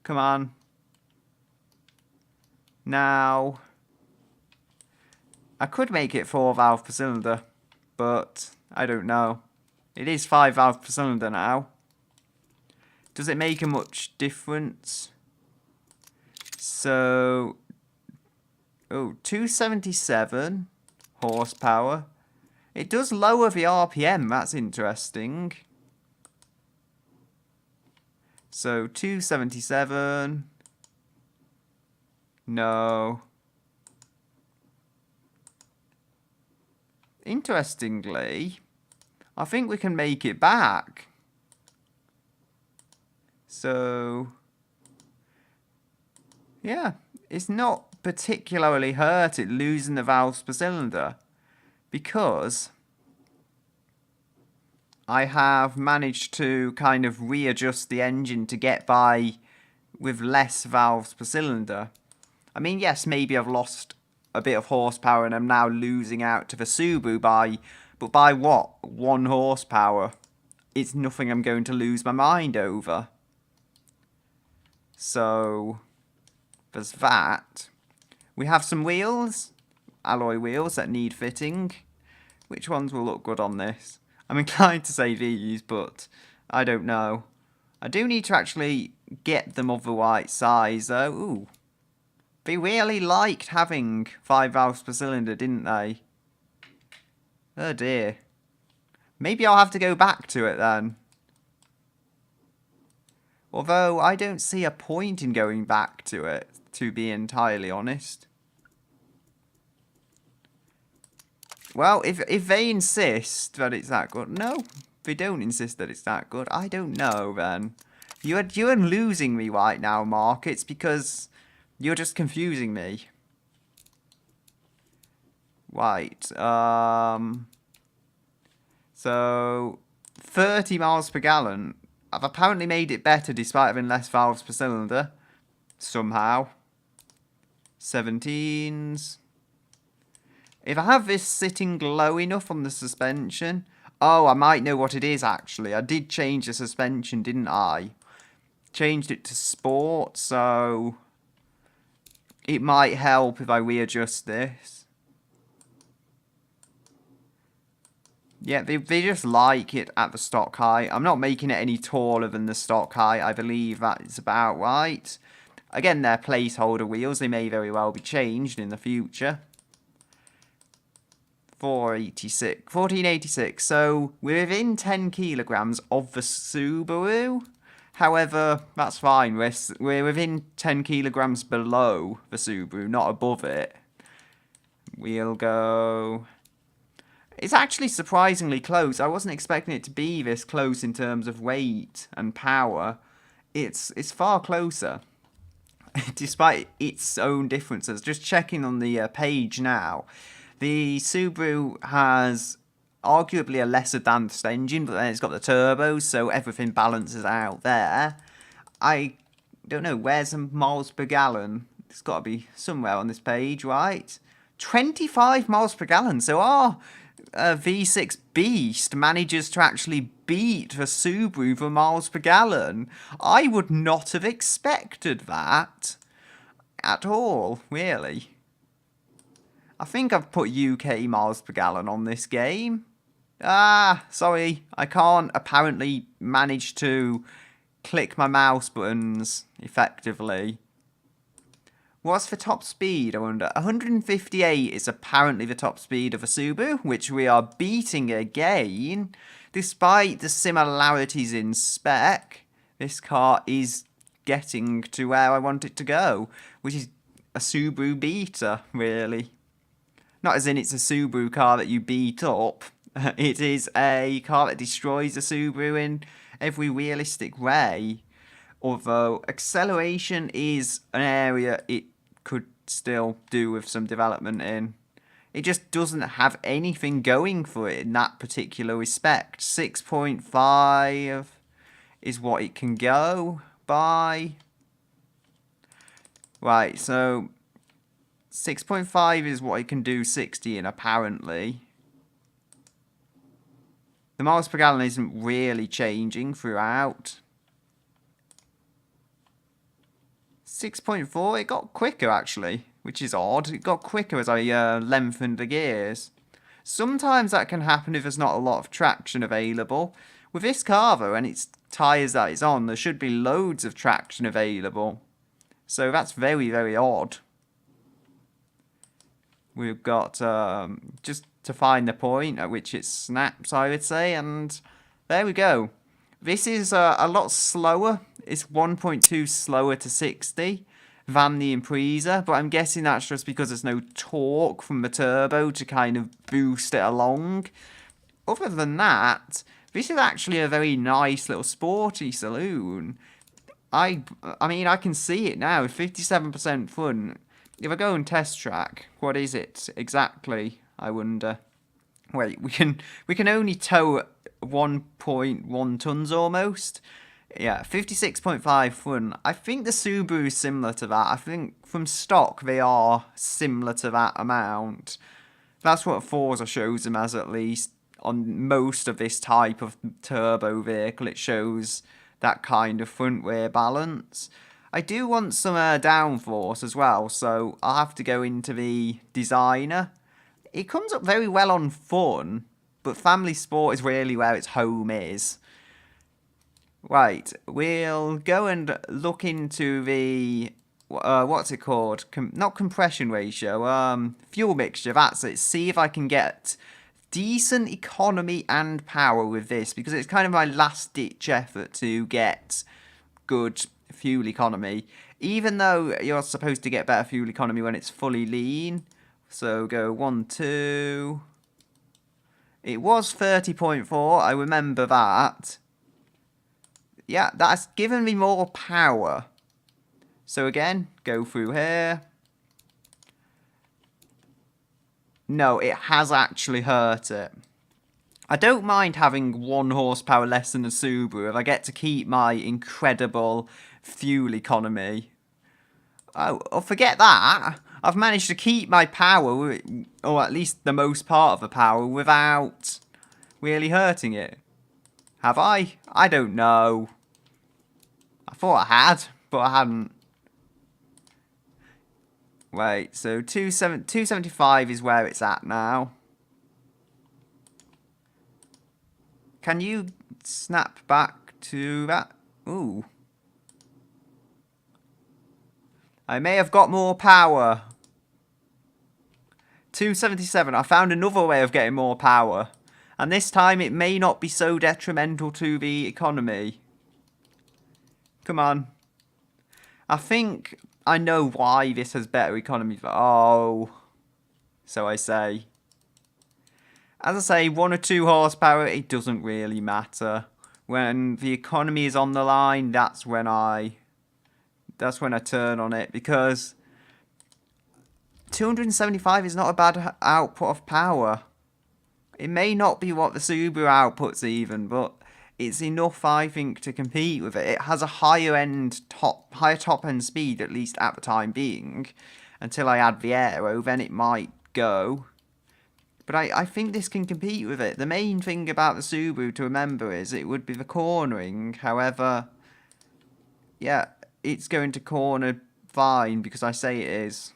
[SPEAKER 1] Come on. Now, I could make it 4 valves per cylinder, but I don't know. It is 5 valves per cylinder now. Does it make a much difference? So, 277 horsepower. It does lower the RPM, that's interesting. So, 277. No. Interestingly, I think we can make it back. So, yeah, it's not particularly hurt it losing the valves per cylinder, because I have managed to kind of readjust the engine to get by with less valves per cylinder. I mean, yes, maybe I've lost a bit of horsepower and I'm now losing out to the Subaru but by what? 1 horsepower. It's nothing I'm going to lose my mind over. So, there's that. We have some wheels, alloy wheels that need fitting. Which ones will look good on this? I'm inclined to say these, but I don't know. I do need to actually get them of the right size though. Ooh. They really liked having 5 valves per cylinder, didn't they? Oh dear. Maybe I'll have to go back to it then. Although I don't see a point in going back to it, to be entirely honest. Well, if they insist that it's that good, no, they don't insist that it's that good. I don't know then. You're losing me right now, Mark. It's because you're just confusing me. Right. So 30 miles per gallon. I've apparently made it better despite having less valves per cylinder. Somehow. 17s. If I have this sitting low enough on the suspension... Oh, I might know what it is, actually. I did change the suspension, didn't I? Changed it to sport, so... It might help if I readjust this. Yeah, they just like it at the stock height. I'm not making it any taller than the stock height. I believe that is about right. Again, they're placeholder wheels. They may very well be changed in the future. 1486. So we're within 10 kilograms of the Subaru. However, that's fine. We're within 10 kilograms below the Subaru, not above it. We'll go... It's actually surprisingly close. I wasn't expecting it to be this close in terms of weight and power. It's far closer, despite its own differences. Just checking on the page now. The Subaru has arguably a less advanced engine, but then it's got the turbos, so everything balances out there. I don't know, where's the miles per gallon? It's got to be somewhere on this page, right? 25 miles per gallon, so our V6 Beast manages to actually beat the Subaru for miles per gallon. I would not have expected that at all, really. I think I've put UK miles per gallon on this game. Sorry, I can't apparently manage to click my mouse buttons effectively. What's the top speed, I wonder? 158 is apparently the top speed of a Subaru, which we are beating again. Despite the similarities in spec, this car is getting to where I want it to go, which is a Subaru beater, really. Not as in it's a Subaru car that you beat up. It is a car that destroys a Subaru in every realistic way. Although acceleration is an area it could still do with some development in. It just doesn't have anything going for it in that particular respect. 6.5 is what it can go by. Right, so 6.5 is what it can do 60 in, apparently. The miles per gallon isn't really changing throughout. 6.4, it got quicker actually, which is odd. It got quicker as I lengthened the gears. Sometimes that can happen if there's not a lot of traction available. With this car though, and its tyres that it's on, there should be loads of traction available. So that's very, very odd. We've got just to find the point at which it snaps, I would say, and there we go. This is a lot slower. It's 1.2 slower to 60 than the Impreza, but I'm guessing that's just because there's no torque from the turbo to kind of boost it along. Other than that, this is actually a very nice little sporty saloon. I mean, I can see it now, 57% front. If I go and test track, what is it exactly, I wonder? Wait, we can only tow 1.1 tons almost. Yeah, 56.5 front. I think the Subaru is similar to that. I think from stock they are similar to that amount. That's what Forza shows them as, at least. On most of this type of turbo vehicle, it shows that kind of front rear balance. I do want some downforce as well, so I'll have to go into the designer. It comes up very well on fun, but family sport is really where its home is. Right, we'll go and look into the what's it called? Not compression ratio, fuel mixture. That's it. See if I can get decent economy and power with this, because it's kind of my last ditch effort to get good fuel economy, even though you're supposed to get better fuel economy when it's fully lean. So go 1, 2. It was 30.4, I remember that. Yeah, that's given me more power. So again, go through here. No, it has actually hurt it. I don't mind having 1 horsepower less than a Subaru if I get to keep my incredible fuel economy. Oh, forget that. I've managed to keep my power, or at least the most part of the power, without really hurting it. Have I? I don't know. I thought I had, but I hadn't. Wait, so 275 is where it's at now. Can you snap back to that? Ooh. I may have got more power. 277. I found another way of getting more power. And this time it may not be so detrimental to the economy. Come on. I think I know why this has better economy. Oh. So I say. As I say, 1 or 2 horsepower, it doesn't really matter. When the economy is on the line, that's when I turn on it, because 275 is not a bad output of power. It may not be what the Subaru outputs even, but it's enough, I think, to compete with it. It has a higher top end speed, at least at the time being. Until I add the aero, then it might go. But I think this can compete with it. The main thing about the Subaru to remember is it would be the cornering. However, yeah, it's going to corner fine because I say it is.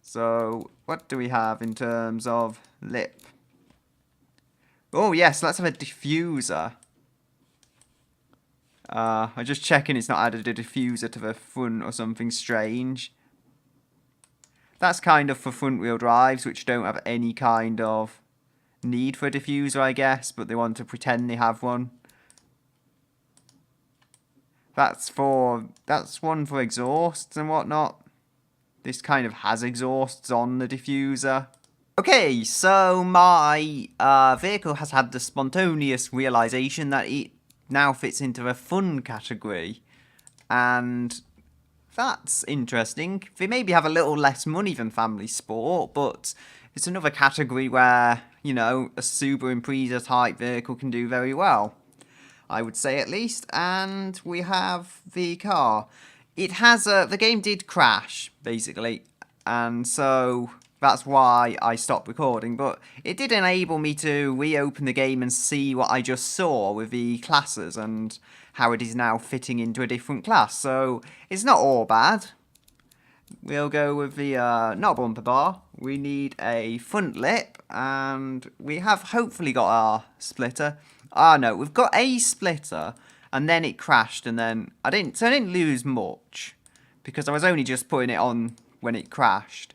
[SPEAKER 1] So, what do we have in terms of lip? Oh, yes, let's have a diffuser. I'm just checking it's not added a diffuser to the front or something strange. That's kind of for front-wheel drives, which don't have any kind of need for a diffuser, I guess, but they want to pretend they have one. That's one for exhausts and whatnot. This kind of has exhausts on the diffuser. Okay, so my vehicle has had the spontaneous realization that it now fits into the fun category. And that's interesting. They maybe have a little less money than family sport, but it's another category where, you know, a Subaru Impreza type vehicle can do very well. I would say, at least. And we have the car. It has the game did crash, basically, and so that's why I stopped recording, but it did enable me to reopen the game and see what I just saw with the classes and how it is now fitting into a different class, so it's not all bad. We'll go with the, not bumper bar, we need a front lip, and we have hopefully got our splitter. No, we've got a splitter, and then it crashed, and then I didn't lose much, because I was only just putting it on when it crashed.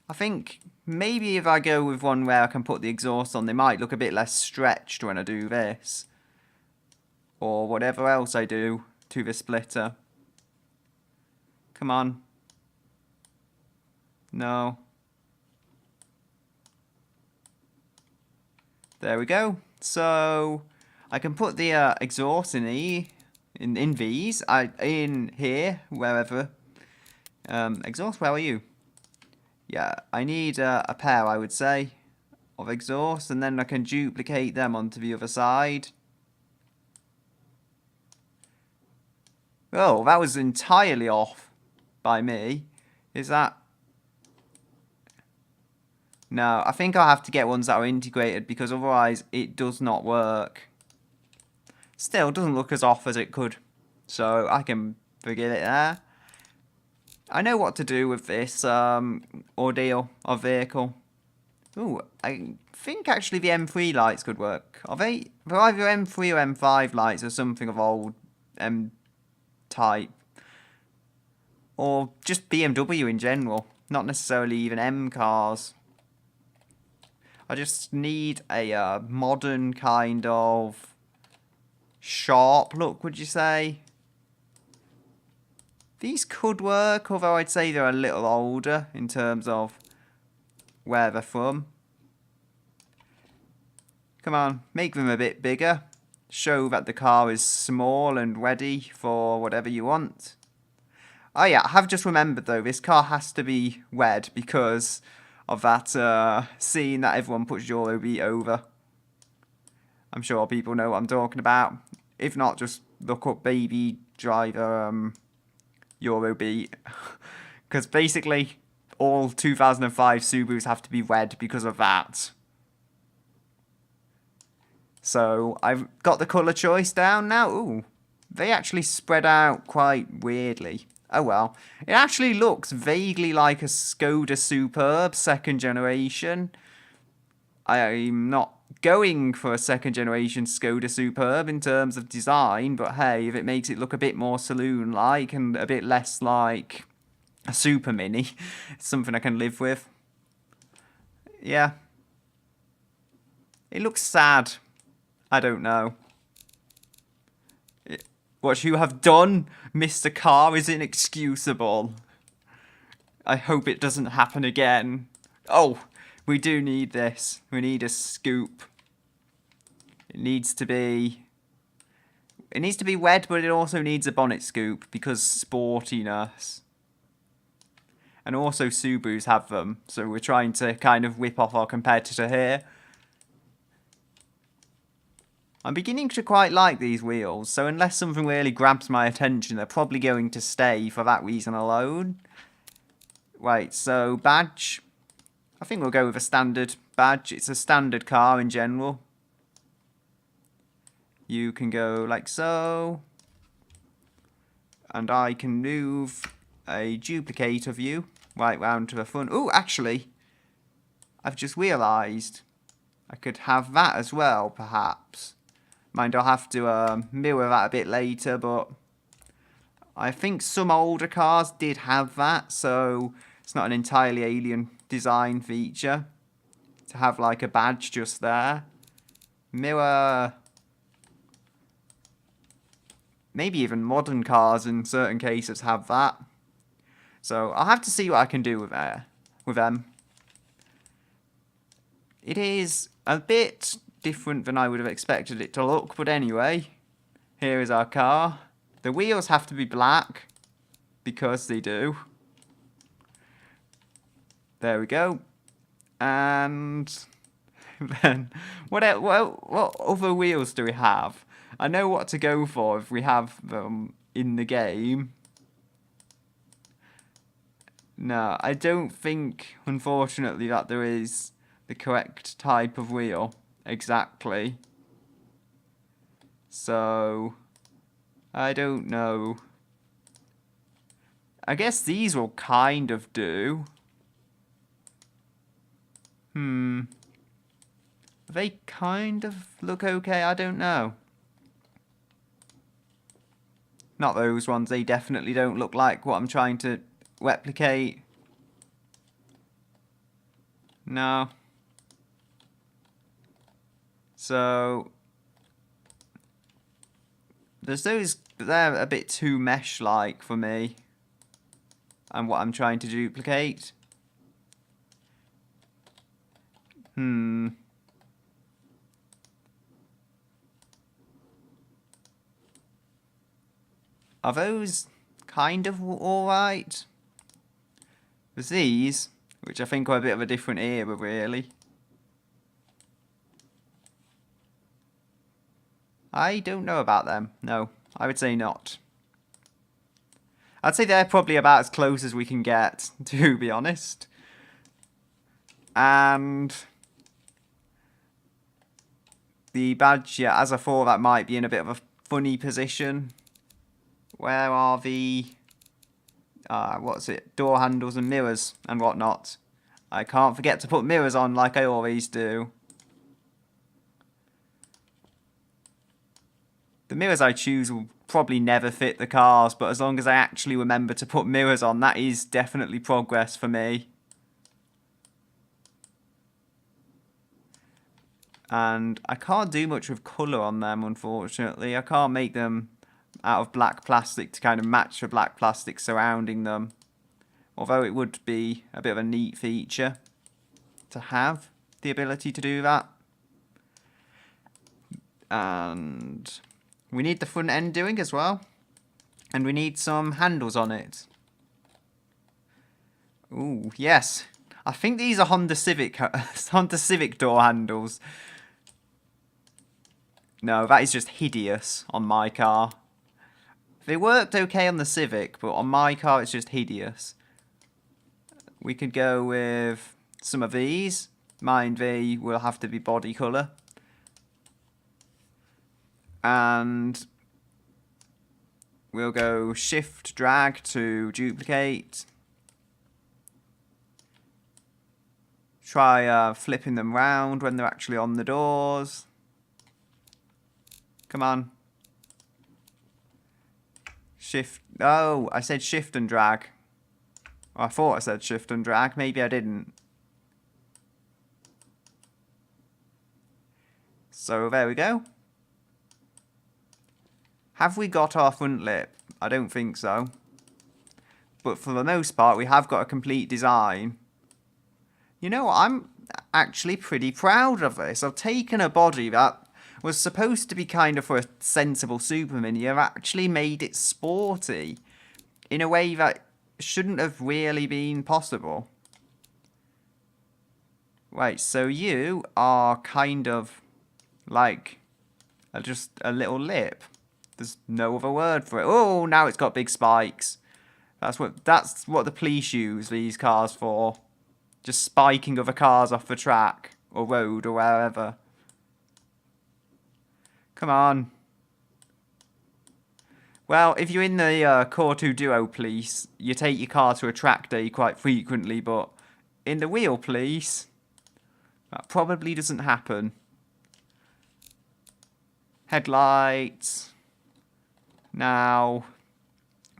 [SPEAKER 1] I think maybe if I go with one where I can put the exhaust on, they might look a bit less stretched when I do this. Or whatever else I do to the splitter. Come on. No. There we go. So I can put the exhaust in these, in here, wherever. Exhaust, where are you? Yeah, I need a pair, I would say. of exhaust, and then I can duplicate them onto the other side. Oh, that was entirely off by me. Is that... No, I think I'll have to get ones that are integrated because otherwise it does not work. Still, doesn't look as off as it could. So I can forget it there. I know what to do with this ordeal of vehicle. Ooh, I think actually the M3 lights could work. Are they? They're either M3 or M5 lights or something of old M type. Or just BMW in general. Not necessarily even M cars. I just need a modern kind of sharp look, would you say? These could work, although I'd say they're a little older in terms of where they're from. Come on, make them a bit bigger. Show that the car is small and ready for whatever you want. Oh yeah, I have just remembered though, this car has to be red because of that scene that everyone puts Euro Beat over. I'm sure people know what I'm talking about. If not, just look up Baby Driver Euro Beat. Because basically, all 2005 Subarus have to be red because of that. So, I've got the colour choice down now. Ooh, they actually spread out quite weirdly. Oh well. It actually looks vaguely like a Skoda Superb second generation. I'm not going for a second generation Skoda Superb in terms of design, but hey, if it makes it look a bit more saloon-like and a bit less like a Super Mini, it's something I can live with. Yeah. It looks sad. I don't know. What you have done, Mr. Car, is inexcusable. I hope it doesn't happen again. Oh, we do need this. We need a scoop. It needs to be wet, but it also needs a bonnet scoop because sportiness. And also Subarus have them, so we're trying to kind of whip off our competitor here. I'm beginning to quite like these wheels, so unless something really grabs my attention, they're probably going to stay for that reason alone. Right, so badge. I think we'll go with a standard badge. It's a standard car in general. You can go like so. And I can move a duplicate of you right round to the front. Oh, actually, I've just realised I could have that as well, perhaps. Mind, I'll have to mirror that a bit later, but I think some older cars did have that, so it's not an entirely alien design feature to have like a badge just there. Mirror. Maybe even modern cars in certain cases have that. So I'll have to see what I can do with them. It is a bit different than I would have expected it to look, but anyway, here is our car. The wheels have to be black because they do. There we go. And then what other wheels do we have? I know what to go for if we have them in the game. No, I don't think, unfortunately, that there is the correct type of wheel exactly. So, I don't know. I guess these will kind of do. They kind of look okay, I don't know. Not those ones, they definitely don't look like what I'm trying to replicate. No. So, there's those, they're a bit too mesh-like for me. And what I'm trying to duplicate. Are those kind of alright? There's these, which I think are a bit of a different era, really. I don't know about them. No, I would say not. I'd say they're probably about as close as we can get, to be honest. And the badge, yeah, as I thought, that might be in a bit of a funny position. Where are the, what's it, door handles and mirrors and whatnot. I can't forget to put mirrors on like I always do. The mirrors I choose will probably never fit the cars, but as long as I actually remember to put mirrors on, that is definitely progress for me. And I can't do much with colour on them, unfortunately. I can't make them out of black plastic to kind of match the black plastic surrounding them. Although it would be a bit of a neat feature to have the ability to do that. And we need the front end doing as well. And we need some handles on it. Ooh, yes. I think these are Honda Civic door handles. No, that is just hideous on my car. They worked okay on the Civic, but on my car it's just hideous. We could go with some of these. Mind they will have to be body colour. And we'll go shift drag to duplicate. Try flipping them round when they're actually on the doors. Come on. Shift. Oh, I said shift and drag. Oh, I thought I said shift and drag. Maybe I didn't. So there we go. Have we got our front lip? I don't think so. But for the most part, we have got a complete design. You know, I'm actually pretty proud of this. I've taken a body that was supposed to be kind of for a sensible Super Mini. I've actually made it sporty in a way that shouldn't have really been possible. Right, so you are kind of like just a little lip. There's no other word for it. Oh, now it's got big spikes. That's what the police use these cars for. Just spiking other cars off the track or road or wherever. Come on. Well, if you're in the Core 2 Duo police, you take your car to a track day quite frequently, but in the wheel police, that probably doesn't happen. Headlights. Now,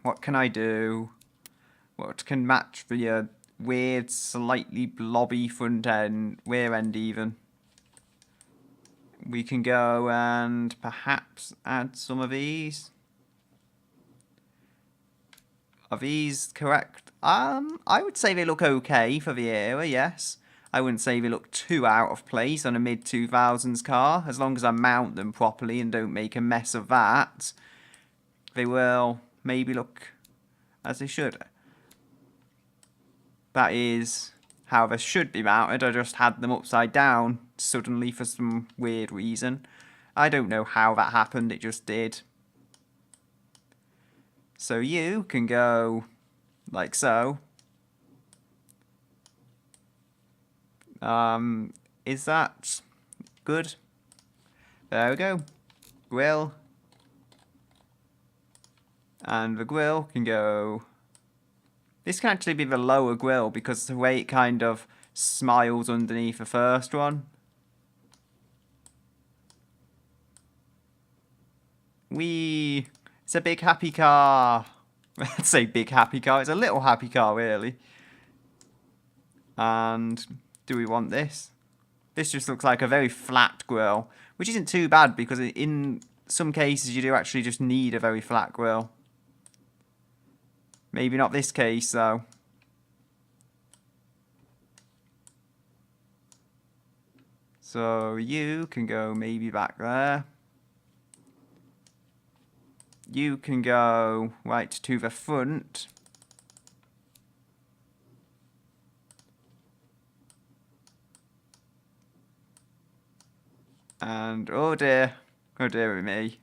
[SPEAKER 1] what can I do? What can match the weird, slightly blobby front end, rear end even? We can go and perhaps add some of these. Are these correct? I would say they look okay for the era, yes. I wouldn't say they look too out of place on a mid-2000s car. As long as I mount them properly and don't make a mess of that, they will maybe look as they should. That is how they should be mounted. I just had them upside down suddenly for some weird reason. I don't know how that happened, it just did. So you can go like so. Is that good? There we go. Grill. And the grill can go... This can actually be the lower grill because the way it kind of smiles underneath the first one. It's a big happy car. Let's say big happy car. It's a little happy car, really. And do we want this? This just looks like a very flat grill, which isn't too bad because in some cases you do actually just need a very flat grill. Maybe not this case, though. So you can go maybe back there. You can go right to the front. And oh dear, Oh dear me.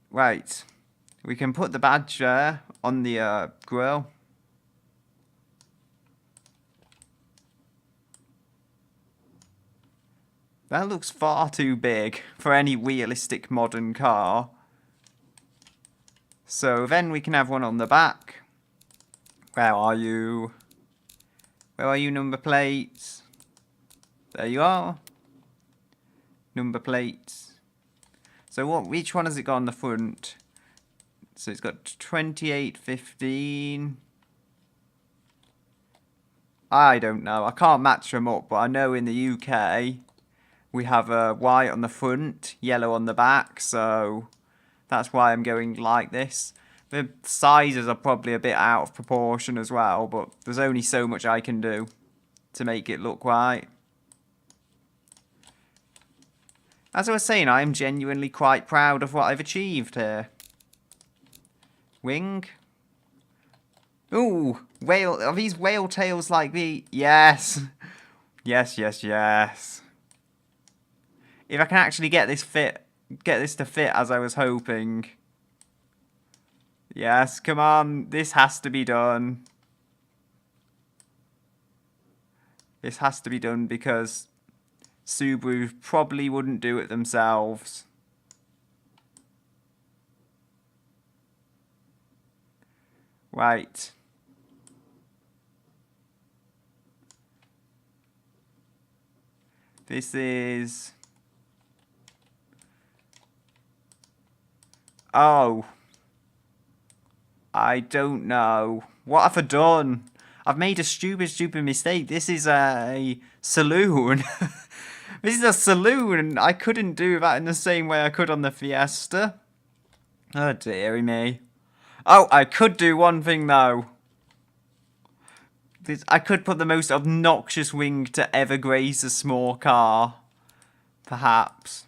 [SPEAKER 1] Right. We can put the badge there on the grill. That looks far too big for any realistic modern car. So then we can have one on the back. Where are you? Where are you, number plates? There you are. Number plates. So which one has it got on the front? So it's got 2815. I don't know. I can't match them up, but I know in the UK we have a white on the front, yellow on the back, so that's why I'm going like this. The sizes are probably a bit out of proportion as well, but there's only so much I can do to make it look right. As I was saying, I am genuinely quite proud of what I've achieved here. Wing. Ooh, whale. Are these whale tails like the... Yes. Yes, yes, yes. If I can actually get this to fit as I was hoping. Yes, come on. This has to be done. This has to be done because Subaru probably wouldn't do it themselves. Right. This is... Oh. I don't know. What have I done? I've made a stupid mistake. This is a saloon. This is a saloon. I couldn't do that in the same way I could on the Fiesta. Oh, dearie me. Oh, I could do one thing, though. I could put the most obnoxious wing to ever grace a small car. Perhaps.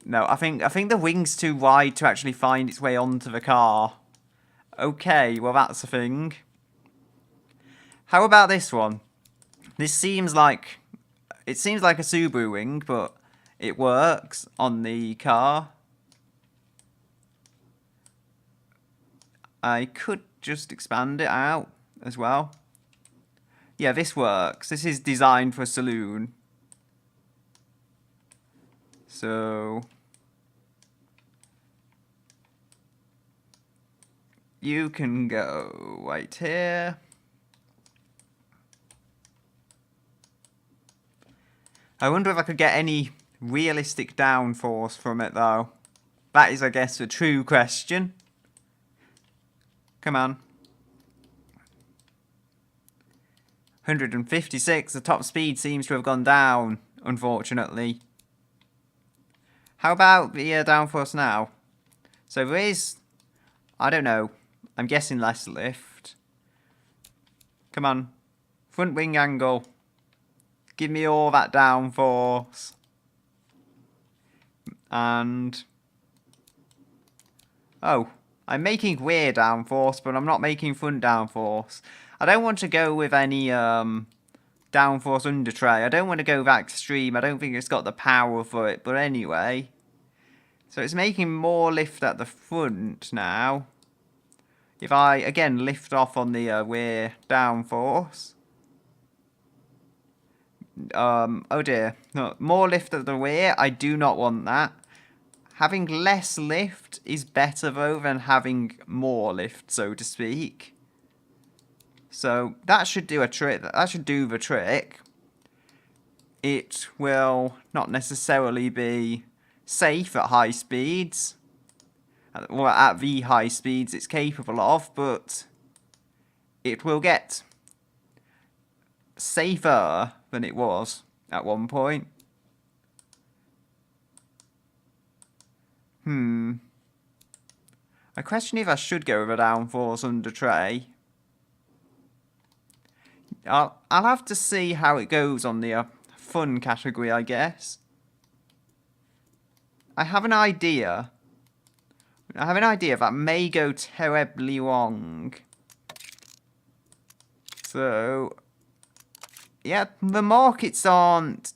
[SPEAKER 1] No, I think the wing's too wide to actually find its way onto the car. Okay, well that's a thing. How about this one? This seems like... It seems like a Subaru wing, but it works on the car. I could just expand it out as well. Yeah, this works. This is designed for a saloon. So... You can go right here. I wonder if I could get any realistic downforce from it, though. That is, I guess, a true question. Come on. 156. The top speed seems to have gone down, unfortunately. How about the downforce now? So there is... I don't know. I'm guessing less lift. Come on. Front wing angle. Give me all that downforce. And... Oh. I'm making rear downforce, but I'm not making front downforce. I don't want to go with any downforce under tray. I don't want to go that extreme. I don't think it's got the power for it. But anyway. So it's making more lift at the front now. If I, again, lift off on the rear downforce. Oh dear. No, more lift at the rear. I do not want that. Having less lift is better, though, than having more lift, so to speak. So that should do a trick. That should do the trick. It will not necessarily be safe at high speeds. Well, at the high speeds it's capable of, but it will get safer than it was at one point. I question if I should go with a downforce under tray. I'll have to see how it goes on the fun category, I guess. I have an idea. That may go terribly wrong. So, yeah, the markets aren't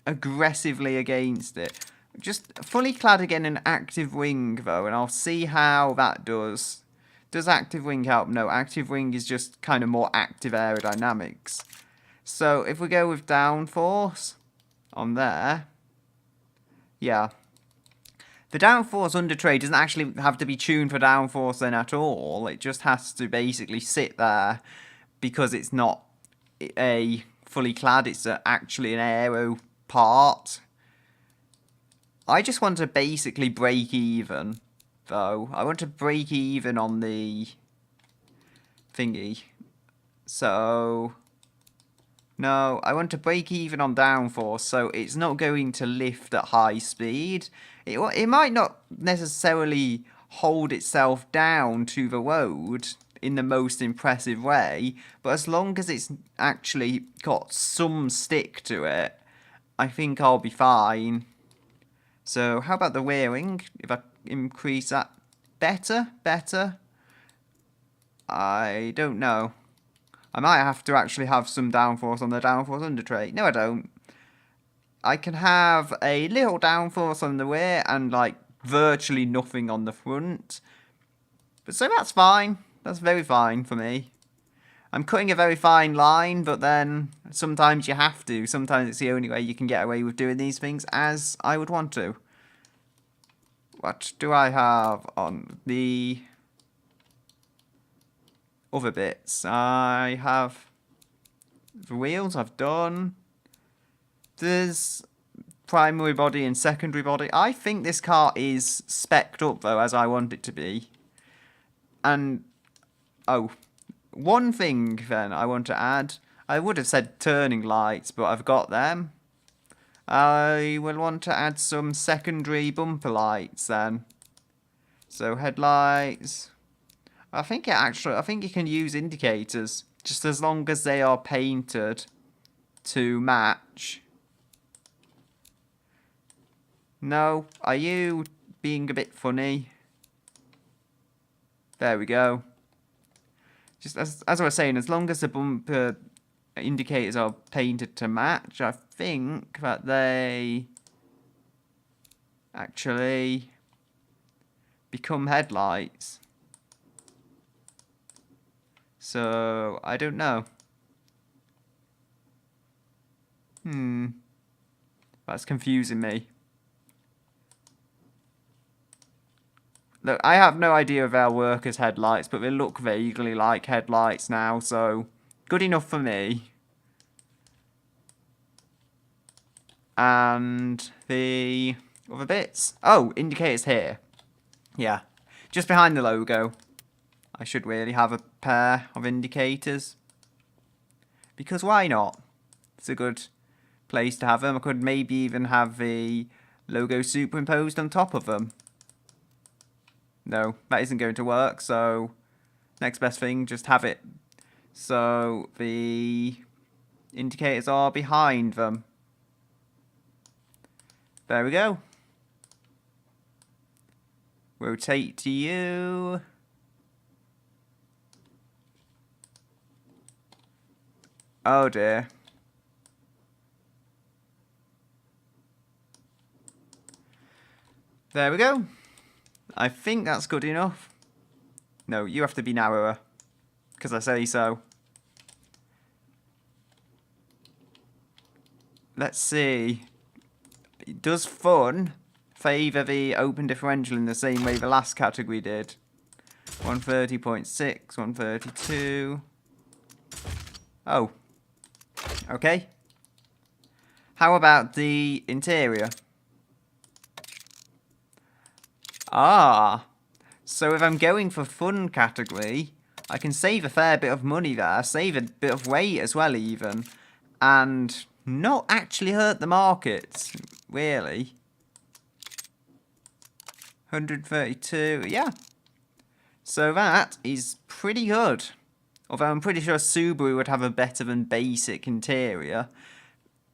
[SPEAKER 1] aggressively against it. Just fully clad again in active wing though, and I'll see how that does. Does active wing help? No, active wing is just kind of more active aerodynamics. So if we go with downforce on there, yeah. The downforce under tray doesn't actually have to be tuned for downforce then at all. It just has to basically sit there because it's not a fully clad, it's actually an aero part. I just want to basically break even, though. I want to break even on the thingy. So, no, I want to break even on downforce, so it's not going to lift at high speed. It might not necessarily hold itself down to the road in the most impressive way, but as long as it's actually got some stick to it, I think I'll be fine. So how about the rear wing? If I increase that, better? I don't know. I might have to actually have some downforce on the downforce under tray. No, I don't. I can have a little downforce on the rear and like virtually nothing on the front. But so that's fine. That's very fine for me. I'm cutting a very fine line, but then sometimes you have to. Sometimes it's the only way you can get away with doing these things as I would want to. What do I have on the other bits? I have the wheels I've done. There's primary body and secondary body. I think this car is spec'd up though as I want it to be. And oh, one thing then I want to add. I would have said turning lights, but I've got them. I will want to add some secondary bumper lights then. So headlights. I think you can use indicators just as long as they are painted to match. No, are you being a bit funny? There we go. Just as I was saying, as long as the bumper indicators are painted to match, I think that they actually become headlights. So, I don't know. That's confusing me. Look, I have no idea if they'll work as headlights, but they look vaguely like headlights now, so good enough for me. And the other bits. Oh, indicators here. Yeah, just behind the logo. I should really have a pair of indicators. Because why not? It's a good place to have them. I could maybe even have the logo superimposed on top of them. No, that isn't going to work, so next best thing, just have it so the indicators are behind them. There we go. Rotate to you. Oh dear. There we go. I think that's good enough. No, you have to be narrower, because I say so. Let's see. Does fun favour the open differential in the same way the last category did? 130.6, 132. Oh. Okay. How about the interior? Ah, so if I'm going for fun category, I can save a fair bit of money there, save a bit of weight as well even, and not actually hurt the markets, really. 132, yeah. So that is pretty good. Although I'm pretty sure Subaru would have a better than basic interior.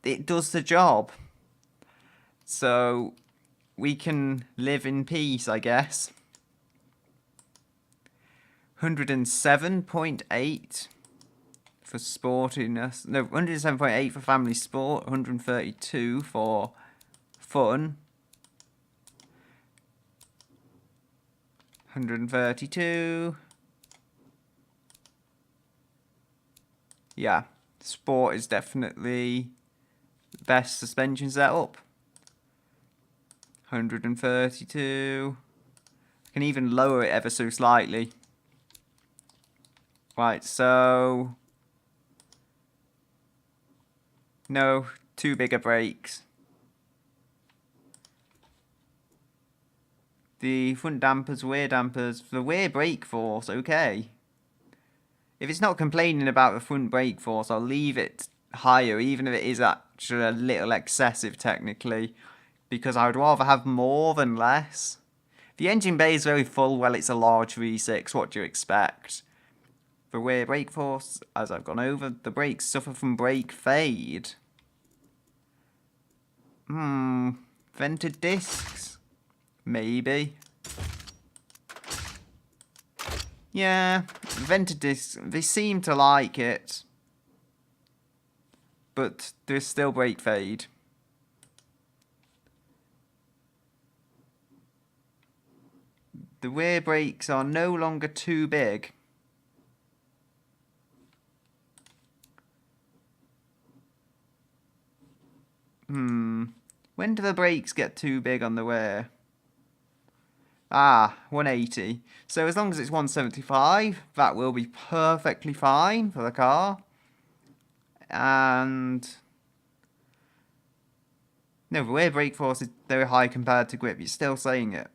[SPEAKER 1] It does the job. So we can live in peace, I guess. 107.8 for sportiness. No, 107.8 for family sport, 132 for fun. 132. Yeah, sport is definitely the best suspension setup. 132. I can even lower it ever so slightly. Right, so no, too bigger brakes. The front dampers, rear dampers, the rear brake force, okay. If it's not complaining about the front brake force, I'll leave it higher, even if it is actually a little excessive technically, because I would rather have more than less. The engine bay is very full, well, it's a large V6, what do you expect? The rear brake force, as I've gone over, the brakes suffer from brake fade. Vented discs? Maybe. Yeah, vented discs, they seem to like it. But there's still brake fade. The rear brakes are no longer too big. When do the brakes get too big on the rear? 180. So as long as it's 175, that will be perfectly fine for the car. And no, the rear brake force is very high compared to grip. You're still saying it.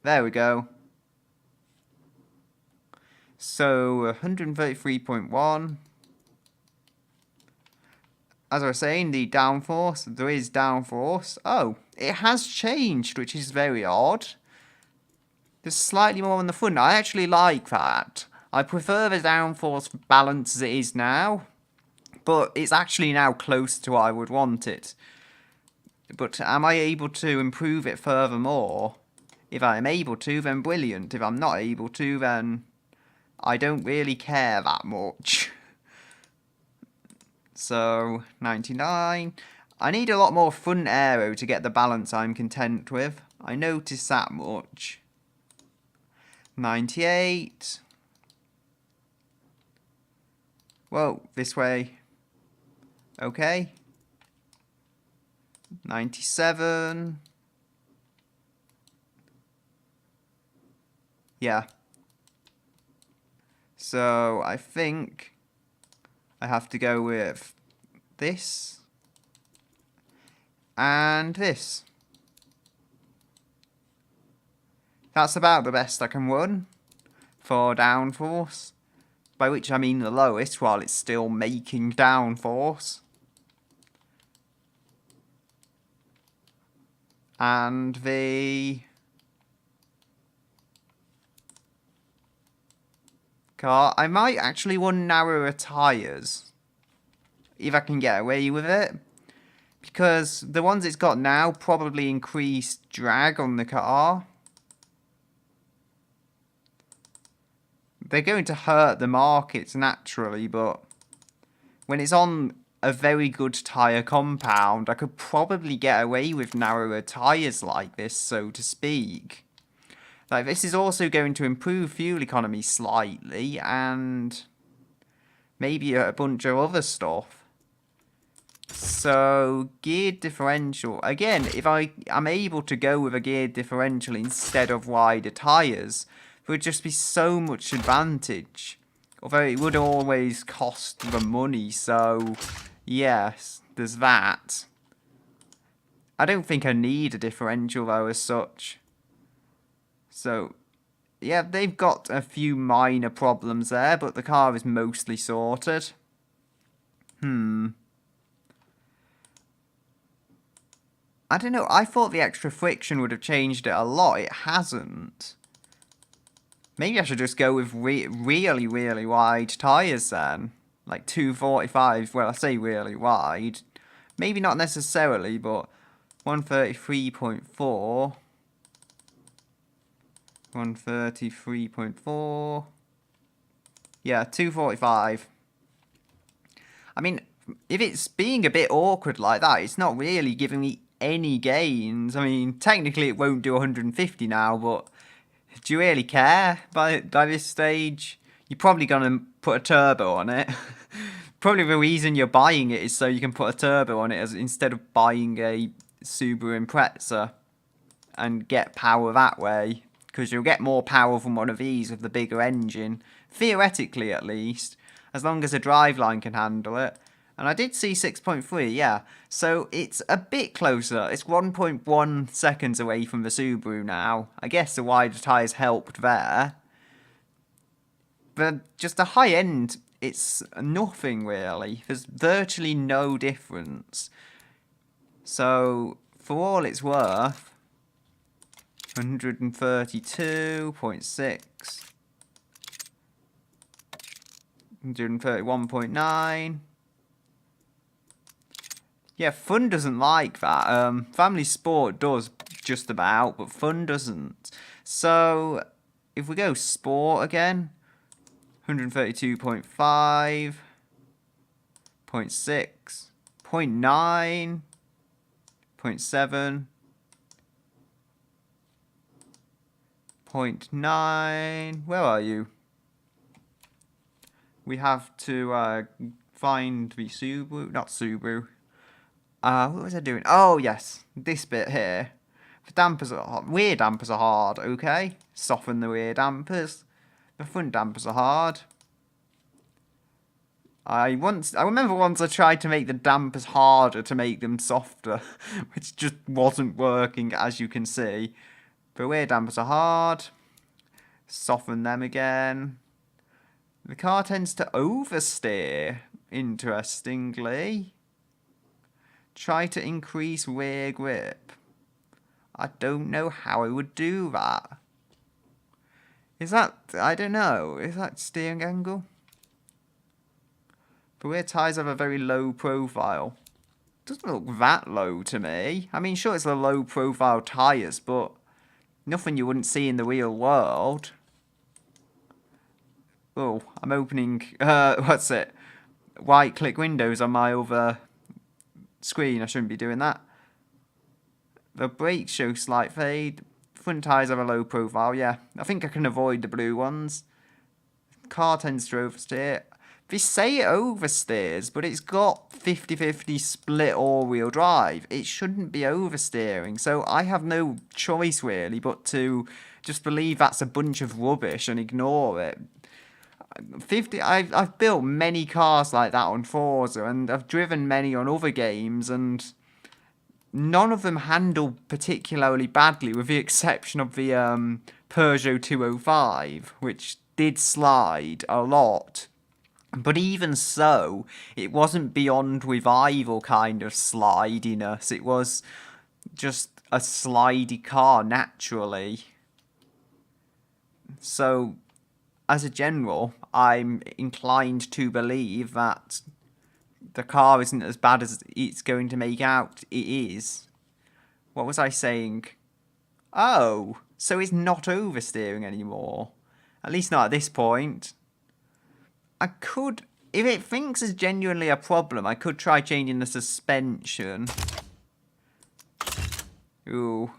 [SPEAKER 1] There we go. So 133.1. As I was saying, the downforce, there is downforce. Oh, it has changed, which is very odd. There's slightly more on the front. I actually like that. I prefer the downforce balance as it is now, but it's actually now close to what I would want it. But am I able to improve it furthermore? If I am able to, then brilliant. If I'm not able to, then I don't really care that much. So, 99. I need a lot more front aero to get the balance I'm content with. I notice that much. 98. Whoa, this way. Okay. 97. Yeah. So, I think I have to go with this and this. That's about the best I can run for downforce, by which I mean the lowest while it's still making downforce. And the car, I might actually run narrower tyres if I can get away with it, because the ones it's got now probably increase drag on the car. They're going to hurt the markets naturally, but when it's on a very good tyre compound, I could probably get away with narrower tyres like this, so to speak. Like, this is also going to improve fuel economy slightly, and maybe a bunch of other stuff. So, geared differential. Again, if I'm able to go with a geared differential instead of wider tyres, there would just be so much advantage. Although it would always cost the money, so yes, there's that. I don't think I need a differential though as such. So, yeah, they've got a few minor problems there, but the car is mostly sorted. I don't know, I thought the extra friction would have changed it a lot. It hasn't. Maybe I should just go with really, really wide tyres then. Like 245, well, I say really wide. Maybe not necessarily, but 133.4. 133.4. Yeah, 245. I mean, if it's being a bit awkward like that, it's not really giving me any gains. I mean, technically it won't do 150 now, but do you really care by this stage? You're probably going to put a turbo on it. Probably the reason you're buying it is so you can put a turbo on it instead of buying a Subaru Impreza and get power that way. Because you'll get more power from one of these with the bigger engine. Theoretically, at least. As long as the driveline can handle it. And I did see 6.3, yeah. So it's a bit closer. It's 1.1 seconds away from the Subaru now. I guess the wider tyres helped there. But just the high end, it's nothing really. There's virtually no difference. So, for all it's worth, 132.6, 131.9. Yeah, Fun doesn't like that. Family Sport does just about, but Fun doesn't. So, if we go Sport again, 132.5, 0.6, 0.9, 0.7, 0.9. Where are you? We have to find the Subaru, not Subaru. What was I doing? Oh, yes. This bit here. The dampers are hard. Rear dampers are hard, okay? Soften the rear dampers. The front dampers are hard. I remember once I tried to make the dampers harder to make them softer, which just wasn't working, as you can see. The rear dampers are hard. Soften them again. The car tends to oversteer, interestingly. Try to increase rear grip. I don't know how I would do that. Is that, I don't know, is that steering angle? The rear tyres have a very low profile. Doesn't look that low to me. I mean, sure, it's the low profile tyres, but nothing you wouldn't see in the real world. Oh, I'm opening, what's it? Right click windows on my other screen. I shouldn't be doing that. The brakes show slight fade. Front tyres have a low profile, yeah. I think I can avoid the blue ones. Car tends to oversteer. They say it oversteers, but it's got 50-50 split all-wheel drive. It shouldn't be oversteering, so I have no choice really but to just believe that's a bunch of rubbish and ignore it. I've built many cars like that on Forza, and I've driven many on other games, and none of them handle particularly badly, with the exception of the Peugeot 205, which did slide a lot. But even so, it wasn't beyond revival kind of slidiness. It was just a slidey car naturally. So, as a general, I'm inclined to believe that the car isn't as bad as it's going to make out it is. What was I saying? Oh, so it's not oversteering anymore. At least not at this point. I could, if it thinks it's genuinely a problem, I could try changing the suspension. Ooh.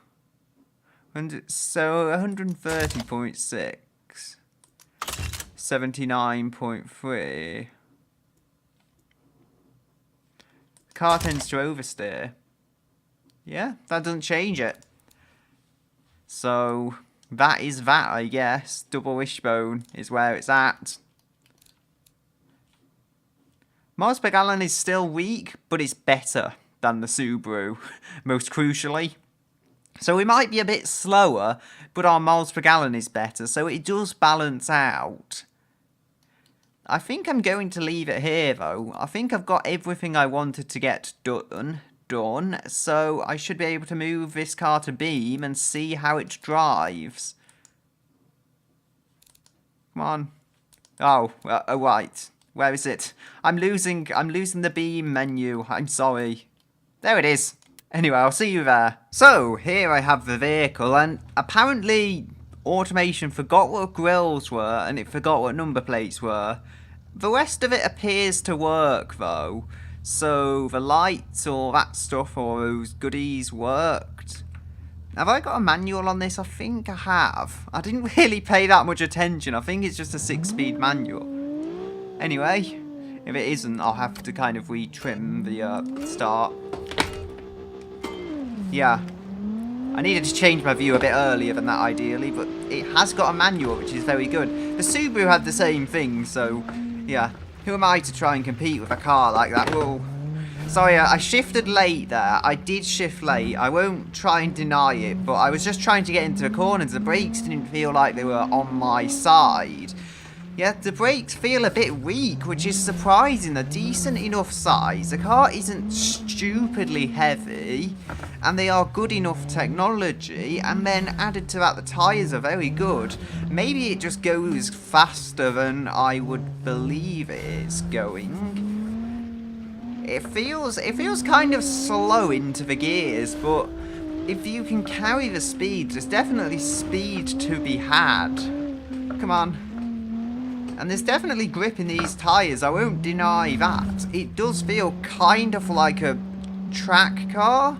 [SPEAKER 1] So 130.6. 79.3. Car tends to oversteer. Yeah, that doesn't change it. So that is that, I guess. Double wishbone is where it's at. Miles per gallon is still weak, but it's better than the Subaru, most crucially. So we might be a bit slower, but our miles per gallon is better, so it does balance out. I think I'm going to leave it here, though. I think I've got everything I wanted to get done, so I should be able to move this car to Beam and see how it drives. Come on. Oh, right. Where is it? I'm losing the Beam menu. I'm sorry. There it is. Anyway, I'll see you there. So, here I have the vehicle, and apparently automation forgot what grills were, and it forgot what number plates were. The rest of it appears to work though. So the lights or that stuff or those goodies worked. Have I got a manual on this? I think I have. I didn't really pay that much attention. I think it's just a 6-speed manual. Anyway, if it isn't, I'll have to kind of retrim the start. Yeah. I needed to change my view a bit earlier than that ideally, but it has got a manual, which is very good. The Subaru had the same thing, so yeah. Who am I to try and compete with a car like that? Whoa. Sorry, I shifted late there. I did shift late. I won't try and deny it, but I was just trying to get into the corners. The brakes didn't feel like they were on my side. Yeah, the brakes feel a bit weak, which is surprising. They're decent enough size. The car isn't stupidly heavy, and they are good enough technology, and then added to that, the tyres are very good. Maybe it just goes faster than I would believe it is going. It feels kind of slow into the gears, but if you can carry the speed, there's definitely speed to be had. Come on. And there's definitely grip in these tyres, I won't deny that. It does feel kind of like a track car.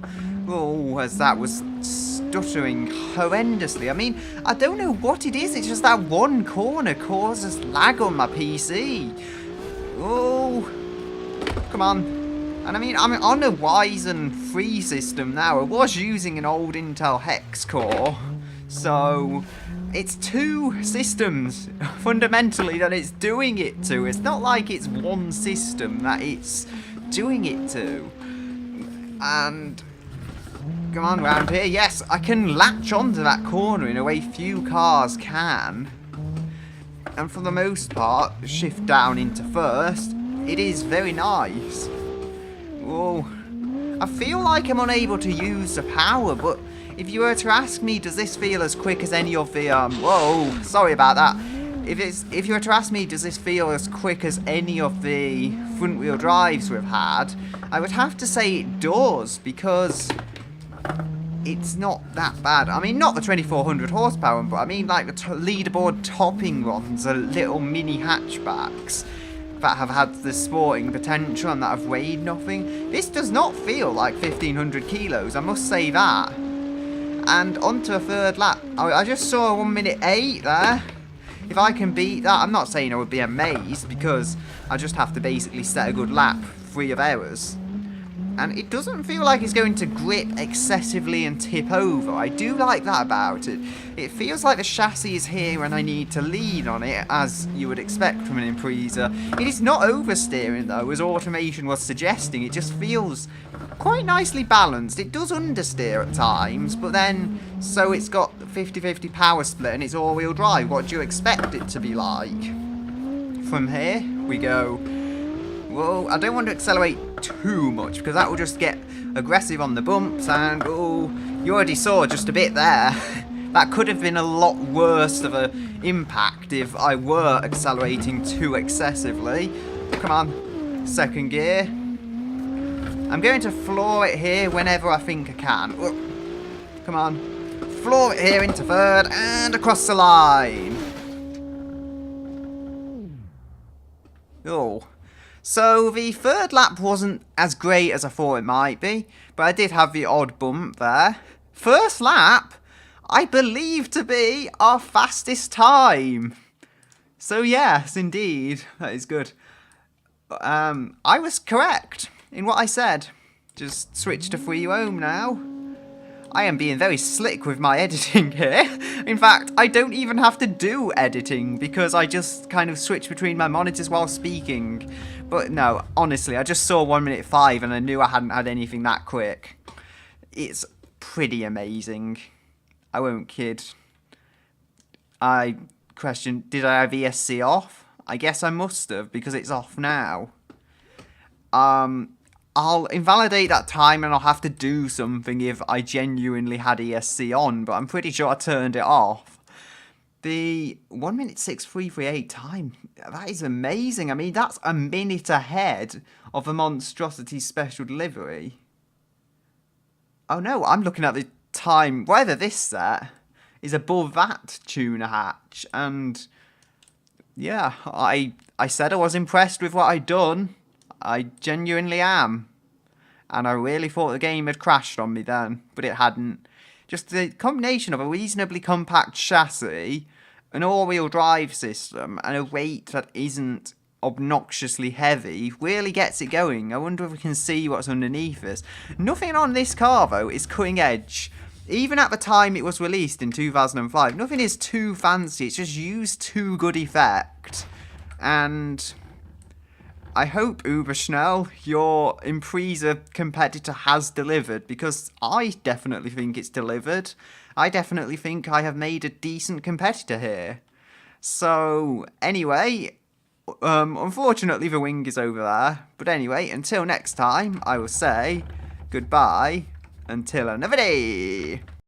[SPEAKER 1] Oh, as that was stuttering horrendously. I mean, I don't know what it is, it's just that one corner causes lag on my PC. Oh, come on. And I mean, I'm on a Ryzen 3 system now. I was using an old Intel Hex core. So, it's two systems, fundamentally, that it's doing it to. It's not like it's one system that it's doing it to. And, come on, round here. Yes, I can latch onto that corner in a way few cars can. And for the most part, shift down into first. It is very nice. Whoa. I feel like I'm unable to use the power, but if you were to ask me, does this feel as quick as any of the, whoa, sorry about that. If you were to ask me, does this feel as quick as any of the front wheel drives we've had, I would have to say it does, because it's not that bad. I mean, not the 2400 horsepower, but I mean like the leaderboard topping ones, the little mini hatchbacks that have had the sporting potential and that have weighed nothing. This does not feel like 1500 kilos, I must say that. And onto a third lap. I just saw a 1:08 there. If I can beat that, I'm not saying I would be amazed, because I just have to basically set a good lap, free of errors. And it doesn't feel like it's going to grip excessively and tip over. I do like that about it. It feels like the chassis is here and I need to lean on it, as you would expect from an Impreza. It is not oversteering though, as automation was suggesting. It just feels quite nicely balanced. It does understeer at times, but then, so it's got 50-50 power split and it's all-wheel drive. What do you expect it to be like? From here, we go. Whoa, I don't want to accelerate too much, because that will just get aggressive on the bumps, and oh, you already saw just a bit there. That could have been a lot worse of an impact if I were accelerating too excessively. Come on, second gear. I'm going to floor it here whenever I think I can. Whoa. Come on, floor it here into third, and across the line. Oh. So the third lap wasn't as great as I thought it might be, but I did have the odd bump there. First lap, I believe to be our fastest time. So yes, indeed, that is good. I was correct in what I said. Just switch to free roam now. I am being very slick with my editing here. In fact, I don't even have to do editing, because I just kind of switch between my monitors while speaking. But no, honestly, I just saw 1:05 and I knew I hadn't had anything that quick. It's pretty amazing. I won't kid. I questioned, did I have ESC off? I guess I must have, because it's off now. I'll invalidate that time and I'll have to do something if I genuinely had ESC on, but I'm pretty sure I turned it off. The 1:06.338 time, that is amazing. I mean, that's a minute ahead of the Monstrosity Special Delivery. Oh no, I'm looking at the time, whether this set is above that tuner hatch, and yeah, I said I was impressed with what I'd done. I genuinely am. And I really thought the game had crashed on me then, but it hadn't. Just the combination of a reasonably compact chassis, an all-wheel drive system, and a weight that isn't obnoxiously heavy really gets it going. I wonder if we can see what's underneath us. Nothing on this car, though, is cutting edge. Even at the time it was released in 2005, nothing is too fancy. It's just used to good effect. And I hope, Uberschnell, your Impreza competitor has delivered, because I definitely think it's delivered. I definitely think I have made a decent competitor here. So, anyway, unfortunately the wing is over there. But anyway, until next time, I will say goodbye until another day.